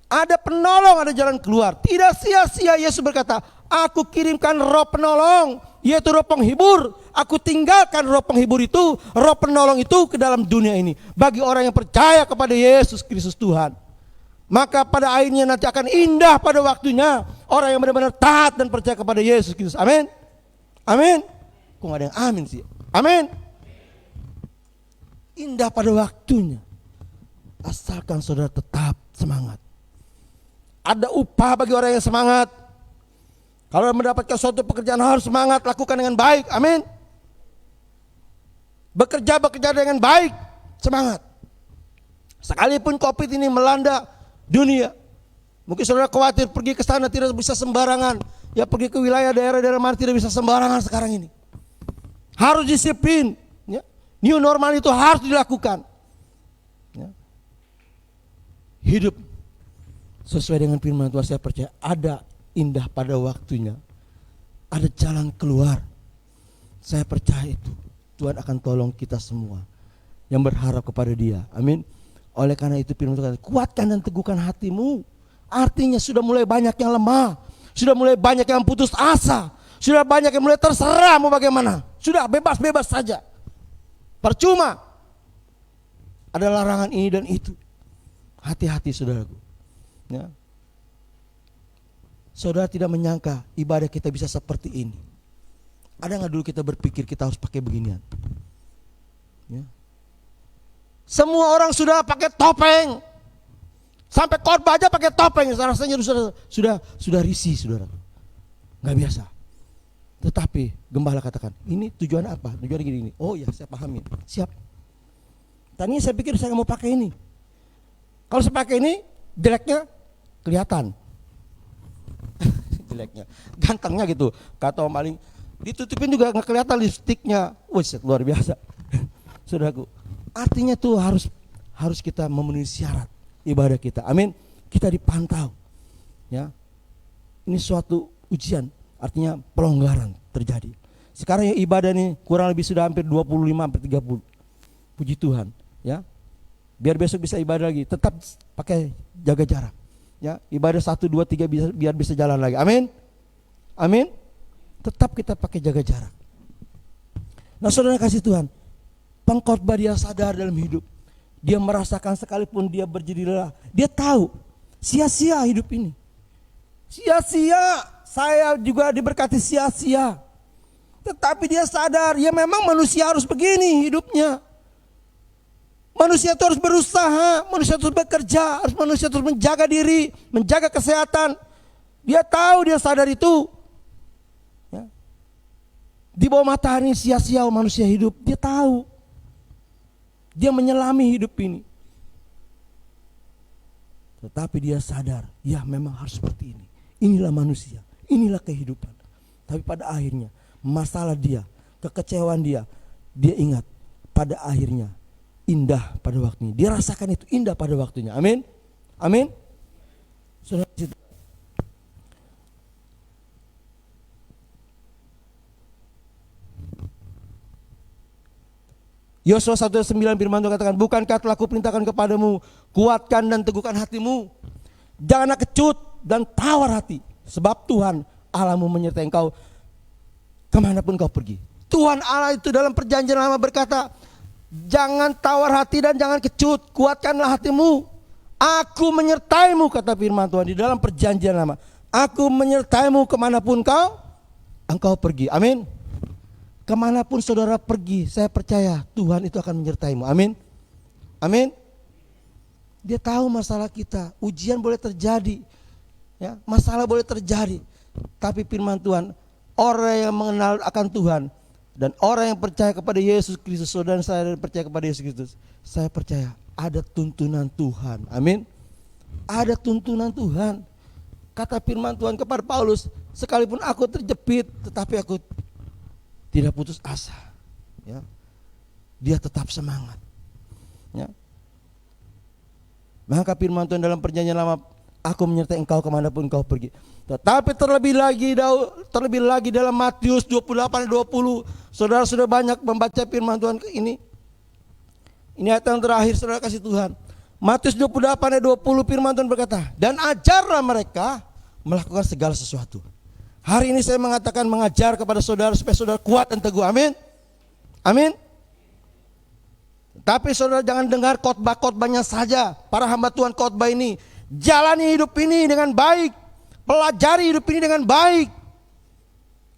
Ada penolong, ada jalan keluar. Tidak sia-sia Yesus berkata, aku kirimkan roh penolong, yaitu roh penghibur. Aku tinggalkan roh penghibur itu, roh penolong itu ke dalam dunia ini. Bagi orang yang percaya kepada Yesus Kristus Tuhan. Maka pada akhirnya nanti akan indah pada waktunya. Orang yang benar-benar taat dan percaya kepada Yesus Kristus. Amin. Amin. Kok gak ada yang amin sih? Amin. Indah pada waktunya. Asalkan saudara tetap semangat. Ada upah bagi orang yang semangat. Kalau mendapatkan suatu pekerjaan harus semangat, lakukan dengan baik. Amin. Bekerja dengan baik, semangat. Sekalipun COVID ini melanda dunia, mungkin saudara khawatir pergi ke sana tidak bisa sembarangan. Ya pergi ke wilayah daerah-daerah mana tidak bisa sembarangan sekarang ini. Harus disiplin. Ya. New normal itu harus dilakukan. Ya. Hidup sesuai dengan firman Tuhan, saya percaya ada indah pada waktunya. Ada jalan keluar. Saya percaya itu. Tuhan akan tolong kita semua yang berharap kepada Dia. Amin. Oleh karena itu firman Tuhan, kuatkan dan teguhkan hatimu. Artinya sudah mulai banyak yang lemah, sudah mulai banyak yang putus asa, sudah banyak yang mulai terserah mau bagaimana. Sudah bebas-bebas saja. Percuma. Ada larangan ini dan itu. Hati-hati saudaraku. Ya. Saudara tidak menyangka ibadah kita bisa seperti ini. Ada nggak dulu kita berpikir kita harus pakai beginian? Ya. Semua orang sudah pakai topeng. Sampai khotbah aja pakai topeng. Rasanya sudah risih, saudara. Nggak biasa. Tetapi gembala katakan, ini tujuan apa? Tujuan gini. Oh ya, saya pahami. Siap. Tadinya saya pikir saya nggak mau pakai ini. Kalau saya pakai ini, jeleknya kelihatan. Jeleknya, gantengnya gitu. Kata Om Aling, ditutupin juga nggak kelihatan lipstiknya. Wih, luar biasa. Saudaraku, artinya tuh harus kita memenuhi syarat ibadah kita. Amin. Kita dipantau. Ya. Ini suatu ujian, artinya pelonggaran terjadi. Sekarang yang ibadah ini kurang lebih sudah hampir 25-30. Puji Tuhan, ya. Biar besok bisa ibadah lagi, tetap pakai jaga jarak. Ya, ibadah 1 2 3 biar bisa jalan lagi. Amin. Amin. Tetap kita pakai jaga jarak. Nah, saudara kasih Tuhan, pengkhotbah dia sadar dalam hidup. Dia merasakan sekalipun dia berjadi lelah, dia tahu sia-sia hidup ini. Sia-sia, saya juga diberkati sia-sia. Tetapi dia sadar, ya memang manusia harus begini hidupnya. Manusia itu harus berusaha, manusia itu harus bekerja, manusia itu harus menjaga diri, menjaga kesehatan. Dia tahu, dia sadar itu. Ya. Di bawah matahari sia-sia manusia hidup, dia tahu. Dia menyelami hidup ini. Tetapi dia sadar, ya memang harus seperti ini. Inilah manusia, inilah kehidupan. Tapi pada akhirnya, masalah dia, kekecewaan dia ingat pada akhirnya indah pada waktunya. Dia rasakan itu indah pada waktunya. Amin. Amin. Saudara, Yosua 1:9 firman Tuhan katakan, bukankah telah kuperintahkan kepadamu, kuatkan dan teguhkan hatimu, janganlah kecut dan tawar hati, sebab Tuhan Allahmu menyertai engkau kemanapun kau pergi. Tuhan Allah itu dalam perjanjian lama berkata, jangan tawar hati dan jangan kecut, kuatkanlah hatimu. Aku menyertaimu, kata firman Tuhan di dalam perjanjian lama. Aku menyertaimu kemanapun engkau pergi. Amin. Kemanapun saudara pergi, saya percaya Tuhan itu akan menyertaimu. Amin. Amin. Dia tahu masalah kita, ujian boleh terjadi, ya, masalah boleh terjadi. Tapi firman Tuhan, orang yang mengenal akan Tuhan dan orang yang percaya kepada Yesus Kristus, saudara saya percaya kepada Yesus Kristus, saya percaya ada tuntunan Tuhan. Amin. Ada tuntunan Tuhan. Kata firman Tuhan kepada Paulus, sekalipun aku terjepit, tetapi aku tidak putus asa. Ya. Dia tetap semangat. Ya. Maka firman Tuhan dalam perjanjian lama, aku menyertai engkau kemanapun engkau pergi. Tetapi terlebih lagi dalam Matius 28:20, saudara sudah banyak membaca firman Tuhan ini. Ini ayat yang terakhir, saudara kasih Tuhan. Matius 28:20 firman Tuhan berkata, dan ajarlah mereka melakukan segala sesuatu. Hari ini saya mengatakan mengajar kepada saudara supaya saudara kuat dan teguh. Amin. Amin. Tapi saudara jangan dengar khotbah-khotbahnya saja. Para hamba Tuhan khotbah ini, jalani hidup ini dengan baik. Pelajari hidup ini dengan baik.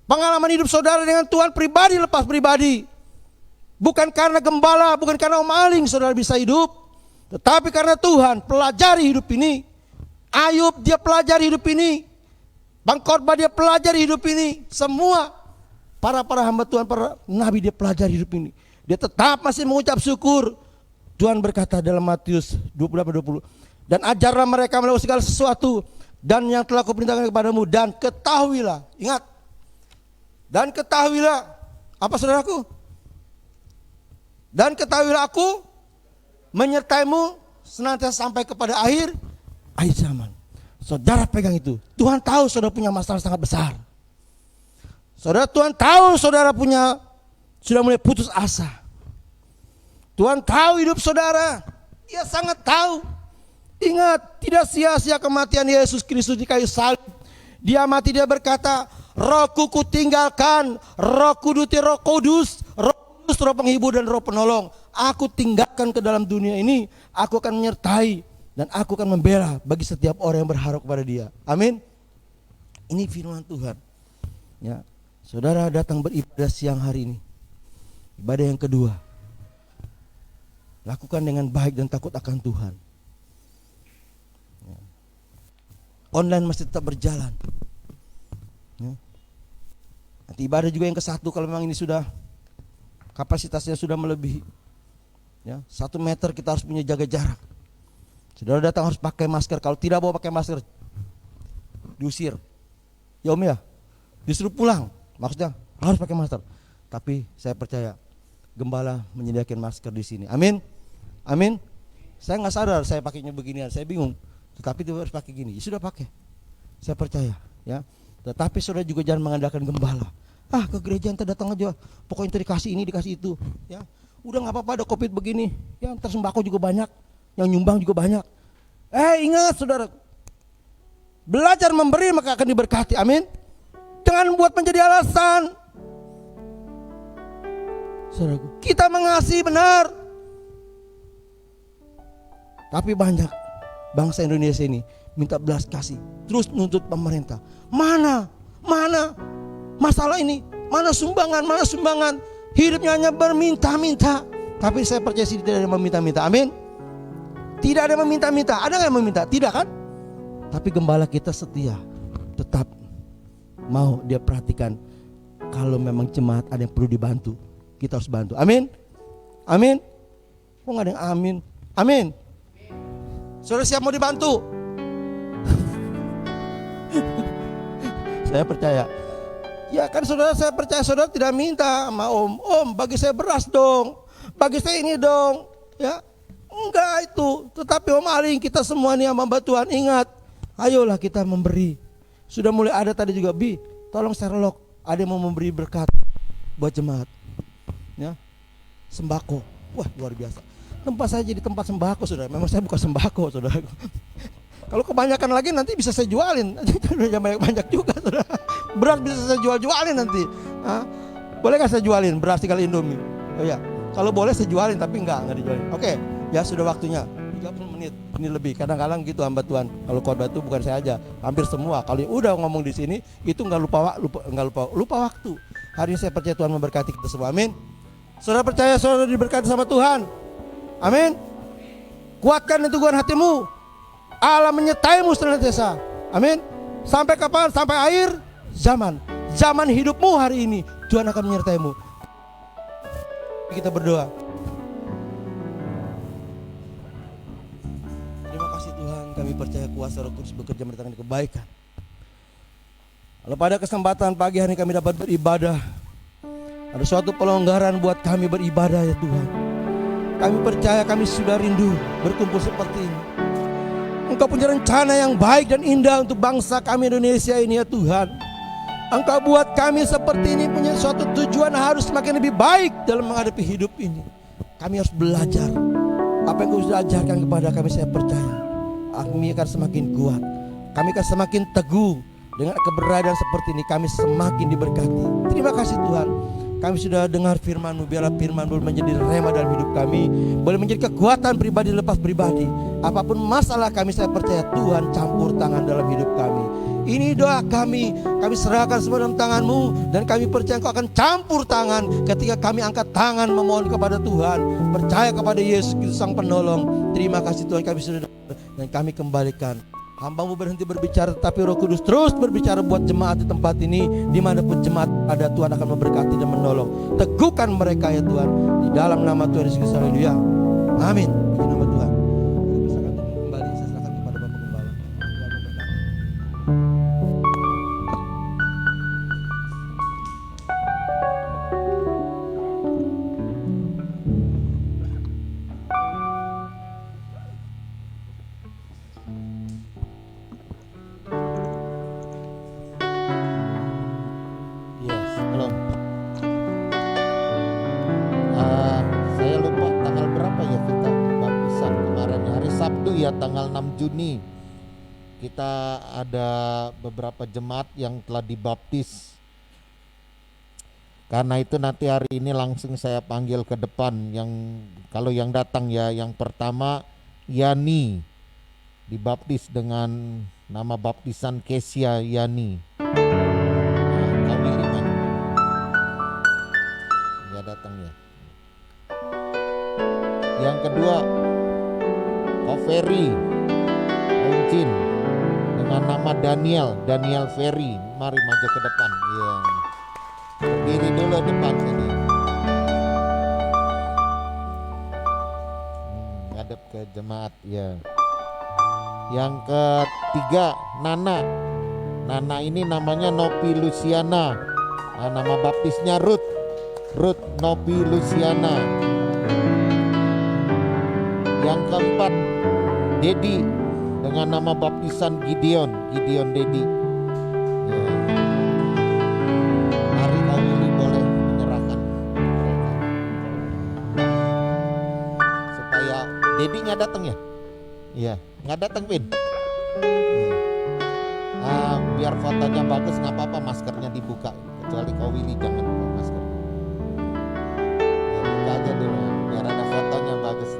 Pengalaman hidup saudara dengan Tuhan pribadi lepas pribadi. Bukan karena gembala, bukan karena Om Aling saudara bisa hidup, tetapi karena Tuhan. Pelajari hidup ini. Ayub dia pelajari hidup ini. Bang Khotbah dia pelajari hidup ini. Semua para hamba Tuhan, para nabi dia pelajari hidup ini. Dia tetap masih mengucap syukur. Tuhan berkata dalam Matius 28:20, dan ajarlah mereka melakukan segala sesuatu dan yang telah kuperintahkan kepadamu, dan ketahuilah, ingat, dan ketahuilah, apa saudaraku? Dan ketahuilah aku menyertaimu senantiasa sampai kepada akhir zaman. Saudara pegang itu. Tuhan tahu saudara punya masalah sangat besar. Tuhan tahu saudara sudah mulai putus asa. Tuhan tahu hidup saudara. Dia sangat tahu. Ingat, tidak sia-sia kematian Yesus Kristus di kayu salib. Dia mati, dia berkata, rohku kutinggalkan, roh kudus, roh kudus, roh penghibur dan roh penolong. Aku tinggalkan ke dalam dunia ini. Aku akan menyertai dan aku akan membela bagi setiap orang yang berharap kepada dia. Amin. Ini firman Tuhan. Ya, saudara datang beribadah siang hari ini. Ibadah yang kedua. Lakukan dengan baik dan takut akan Tuhan. Ya. Online masih tetap berjalan. Ya. Nanti ibadah juga yang ke-1 kalau memang ini sudah kapasitasnya sudah melebihi. Ya, 1 meter kita harus punya jaga jarak. Saudara datang harus pakai masker. Kalau tidak mau pakai masker, diusir. Ya Om ya, disuruh pulang. Maksudnya harus pakai masker. Tapi saya percaya gembala menyediakan masker di sini. Amin. Amin. Saya nggak sadar saya pakainya beginian, saya bingung. Tetapi itu harus pakai gini. Ya sudah pakai. Saya percaya, ya. Tetapi saudara juga jangan mengandalkan gembala. Ke gereja ente datang aja. Pokoknya ente dikasih ini, dikasih itu, ya. Udah nggak apa-apa ada Covid begini. Ya, ntar sembako juga banyak, yang nyumbang juga banyak. Ingat saudara, belajar memberi maka akan diberkati. Amin. Jangan buat menjadi alasan. Saudaraku, kita mengasihi benar. Tapi banyak bangsa Indonesia ini minta belas kasih, terus nuntut pemerintah. Mana masalah ini? Mana sumbangan? Hidupnya hanya berminta-minta. Tapi saya percaya sih tidak ada yang meminta-minta. Amin. Tidak ada yang meminta-minta. Ada yang meminta? Tidak kan? Tapi gembala kita setia, tetap mau dia perhatikan. Kalau memang jemaat ada yang perlu dibantu, kita harus bantu. Amin. Amin. Kok gak ada yang amin? Amin. Saudara siap mau dibantu? Saya percaya. Ya kan saudara, saya percaya saudara tidak minta sama Om bagi saya beras dong, bagi saya ini dong, ya. Enggak itu. Tetapi Om Aling, kita semua nih hamba Tuhan, ingat, ayolah kita memberi. Sudah mulai ada tadi juga, Bi, tolong Sherlock, ada yang mau memberi berkat buat jemaat, ya. Sembako. Wah, luar biasa. Tempat saya jadi tempat sembako, saudara. Memang saya bukan sembako, saudara. Kalau kebanyakan lagi nanti bisa saya jualin. Banyak juga, saudara. Beras bisa saya jualin nanti. Boleh nggak saya jualin beras tinggal Indomie? Oh ya, kalau boleh saya jualin, tapi enggak dijualin. Oke, ya sudah waktunya. 30 menit ini lebih. Kadang-kadang gitu hamba Tuhan. Kalau khotbah itu bukan saya aja, hampir semua. Kalau udah ngomong di sini itu nggak lupa waktu. Hari ini saya percaya Tuhan memberkati kita semua. Amin. Saudara percaya saudara diberkati sama Tuhan. Amin. Kuatkan teguhan hatimu. Allah menyertaimu senantiasa. Amin. Sampai kapan? Sampai akhir zaman. Zaman hidupmu hari ini Tuhan akan menyertaimu. Kita berdoa. Terima kasih Tuhan, kami percaya kuasa Roh Kudus bekerja mendatangkan kebaikan. Kalau pada kesempatan pagi hari kami dapat beribadah, ada suatu pelonggaran buat kami beribadah ya Tuhan. Kami percaya kami sudah rindu berkumpul seperti ini. Engkau punya rencana yang baik dan indah untuk bangsa kami Indonesia ini ya Tuhan. Engkau buat kami seperti ini punya suatu tujuan harus semakin lebih baik dalam menghadapi hidup ini. Kami harus belajar. Apa yang Kau sudah ajarkan kepada kami, saya percaya kami akan semakin kuat. Kami akan semakin teguh. Dengan keberadaan seperti ini kami semakin diberkati. Terima kasih Tuhan. Kami sudah dengar firman-Mu, biarlah firman boleh menjadi rema dalam hidup kami, boleh menjadi kekuatan pribadi lepas pribadi. Apapun masalah kami, saya percaya Tuhan campur tangan dalam hidup kami. Ini doa kami serahkan semua dalam tangan-Mu, dan kami percaya Engkau akan campur tangan ketika kami angkat tangan memohon kepada Tuhan, percaya kepada Yesus Kristus Sang Penolong. Terima kasih Tuhan, kami sudah dengar dan kami kembalikan. Hamba-Mu berhenti berbicara, tetapi Roh Kudus terus berbicara buat jemaat di tempat ini. Dimanapun jemaat ada, Tuhan akan memberkati dan menolong. Teguhkan mereka ya Tuhan, di dalam nama Tuhan Yesus Kristus. Haleluya. Amin. Di nama Tuhan. Saya kembali, saya serahkan kepada Bapak Gembala. Tuhan memberkati. Saya lupa tanggal berapa ya kita baptisan kemarin, hari Sabtu ya, tanggal 6 Juni. Kita ada beberapa jemaat yang telah dibaptis. Karena itu nanti hari ini langsung saya panggil ke depan kalau yang datang ya. Yang pertama Yani, dibaptis dengan nama baptisan Kesia Yani. Kami 5 ya datang ya. Yang kedua Marcin dengan nama Daniel Ferry. Mari maju ke depan. Iya. Berdiri dulu depan sini. Ngadep ke jemaat ya. Yang ketiga Nana ini namanya Nopi Luciana. Nama baptisnya Ruth Nopi Luciana. Yang keempat Dedi dengan nama baptisan Gideon Dedi. Ya. Mari kau Willy boleh menyerahkan mereka. Supaya Dedi nggak datang ya? Iya, nggak datang Vin. Biar fotonya bagus nggak apa-apa maskernya dibuka, kecuali kau Willy jangan buka masker. Ya, buka aja dulu biar ada fotonya bagus.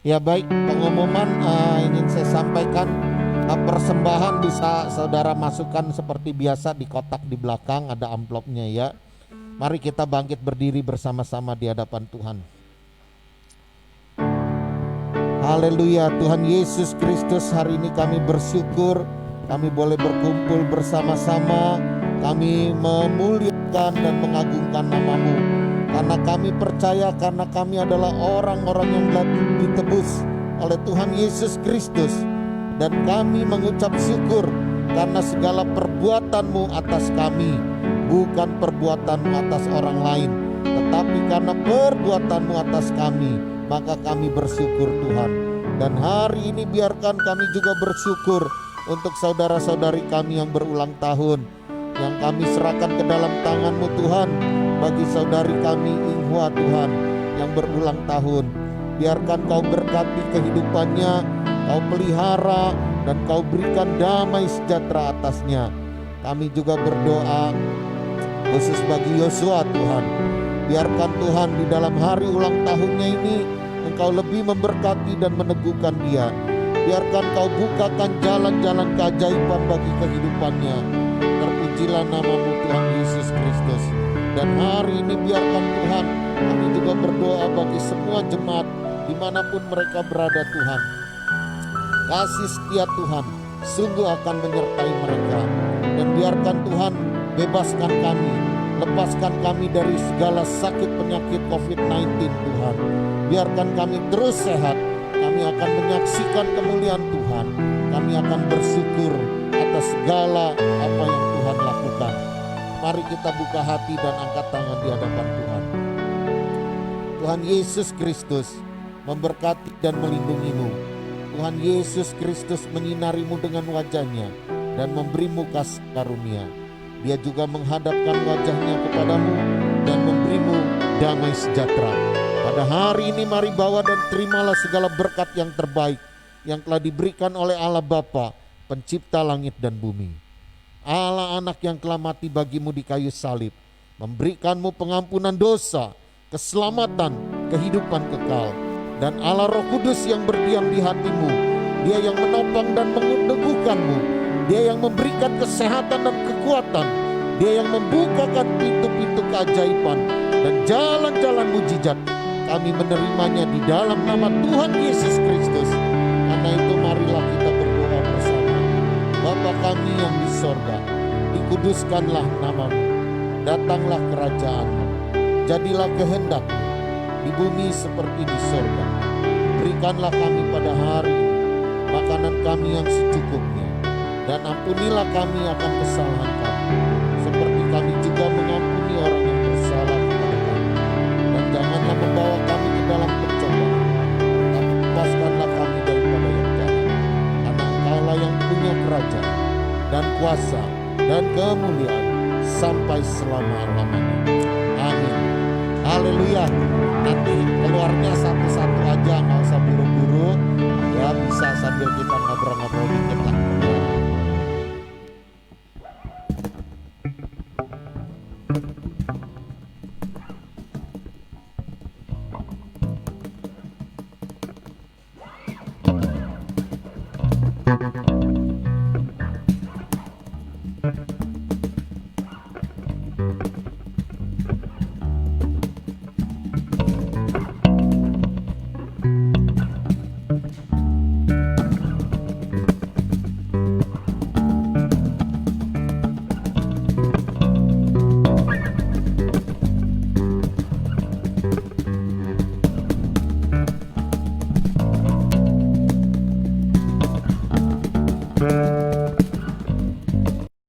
Ya baik, pengumuman ingin saya sampaikan, persembahan bisa saudara masukkan seperti biasa di kotak di belakang, ada amplopnya ya. Mari kita bangkit berdiri bersama-sama di hadapan Tuhan. Haleluya, Tuhan Yesus Kristus, hari ini kami bersyukur kami boleh berkumpul bersama-sama, kami memuliakan dan mengagungkan nama-Mu. Karena kami percaya, karena kami adalah orang-orang yang telah ditebus oleh Tuhan Yesus Kristus. Dan kami mengucap syukur karena segala perbuatan-Mu atas kami, bukan perbuatan-Mu atas orang lain, tetapi karena perbuatan-Mu atas kami, maka kami bersyukur Tuhan. Dan hari ini biarkan kami juga bersyukur untuk saudara-saudari kami yang berulang tahun, yang kami serahkan ke dalam tangan-Mu Tuhan. Bagi saudari kami Inghua Tuhan yang berulang tahun, biarkan Kau berkati kehidupannya, Kau pelihara dan Kau berikan damai sejahtera atasnya. Kami juga berdoa khusus bagi Yosua Tuhan, biarkan Tuhan di dalam hari ulang tahunnya ini Engkau lebih memberkati dan meneguhkan dia. Biarkan Kau bukakan jalan-jalan keajaiban bagi kehidupannya. Terpujilah nama-Mu Tuhan Yesus Kristus. Dan hari ini biarkan Tuhan kami juga berdoa bagi semua jemaat dimanapun mereka berada Tuhan. Kasih setia Tuhan sungguh akan menyertai mereka. Dan biarkan Tuhan bebaskan kami, lepaskan kami dari segala sakit penyakit COVID-19 Tuhan. Biarkan kami terus sehat, kami akan menyaksikan kemuliaan Tuhan. Kami akan bersyukur atas segala apa yang Tuhan lakukan. Mari kita buka hati dan angkat tangan di hadapan Tuhan. Tuhan Yesus Kristus memberkati dan melindungi-Mu. Tuhan Yesus Kristus menyinari-Mu dengan wajahnya dan memberi-Mu kasih karunia. Dia juga menghadapkan wajahnya kepadamu dan memberi-Mu damai sejahtera. Pada hari ini mari bawa dan terimalah segala berkat yang terbaik yang telah diberikan oleh Allah Bapa, pencipta langit dan bumi. Allah anak yang telah mati bagimu di kayu salib, memberikanmu pengampunan dosa, keselamatan, kehidupan kekal. Dan Allah Roh Kudus yang berdiam di hatimu, Dia yang menopang dan meneguhkanmu, Dia yang memberikan kesehatan dan kekuatan, Dia yang membukakan pintu-pintu keajaiban dan jalan-jalan mujizat. Kami menerimanya di dalam nama Tuhan Yesus Kristus. Karena itu marilah kita berdoa bersama. Bapa kami yang di sorga, dikuduskanlah nama-Mu, datanglah kerajaan-Mu, jadilah kehendak-Mu di bumi seperti di sorga. Berikanlah kami pada hari ini makanan kami yang secukupnya, dan ampunilah kami akan kesalahan kami, seperti kami juga mengampuni orang yang bersalah kepada kami. Dan janganlah membawa kami ke dalam pencobaan, tapi lepaskanlah kami daripada yang jahat. Karena Engkaulah yang punya kerajaan dan kuasa dan kemuliaan sampai selama-lamanya. Amin. Haleluya. Nanti keluarnya satu-satu aja, nggak usah buru-buru. Ya bisa sambil kita ngobrol-ngobrol dikit lah.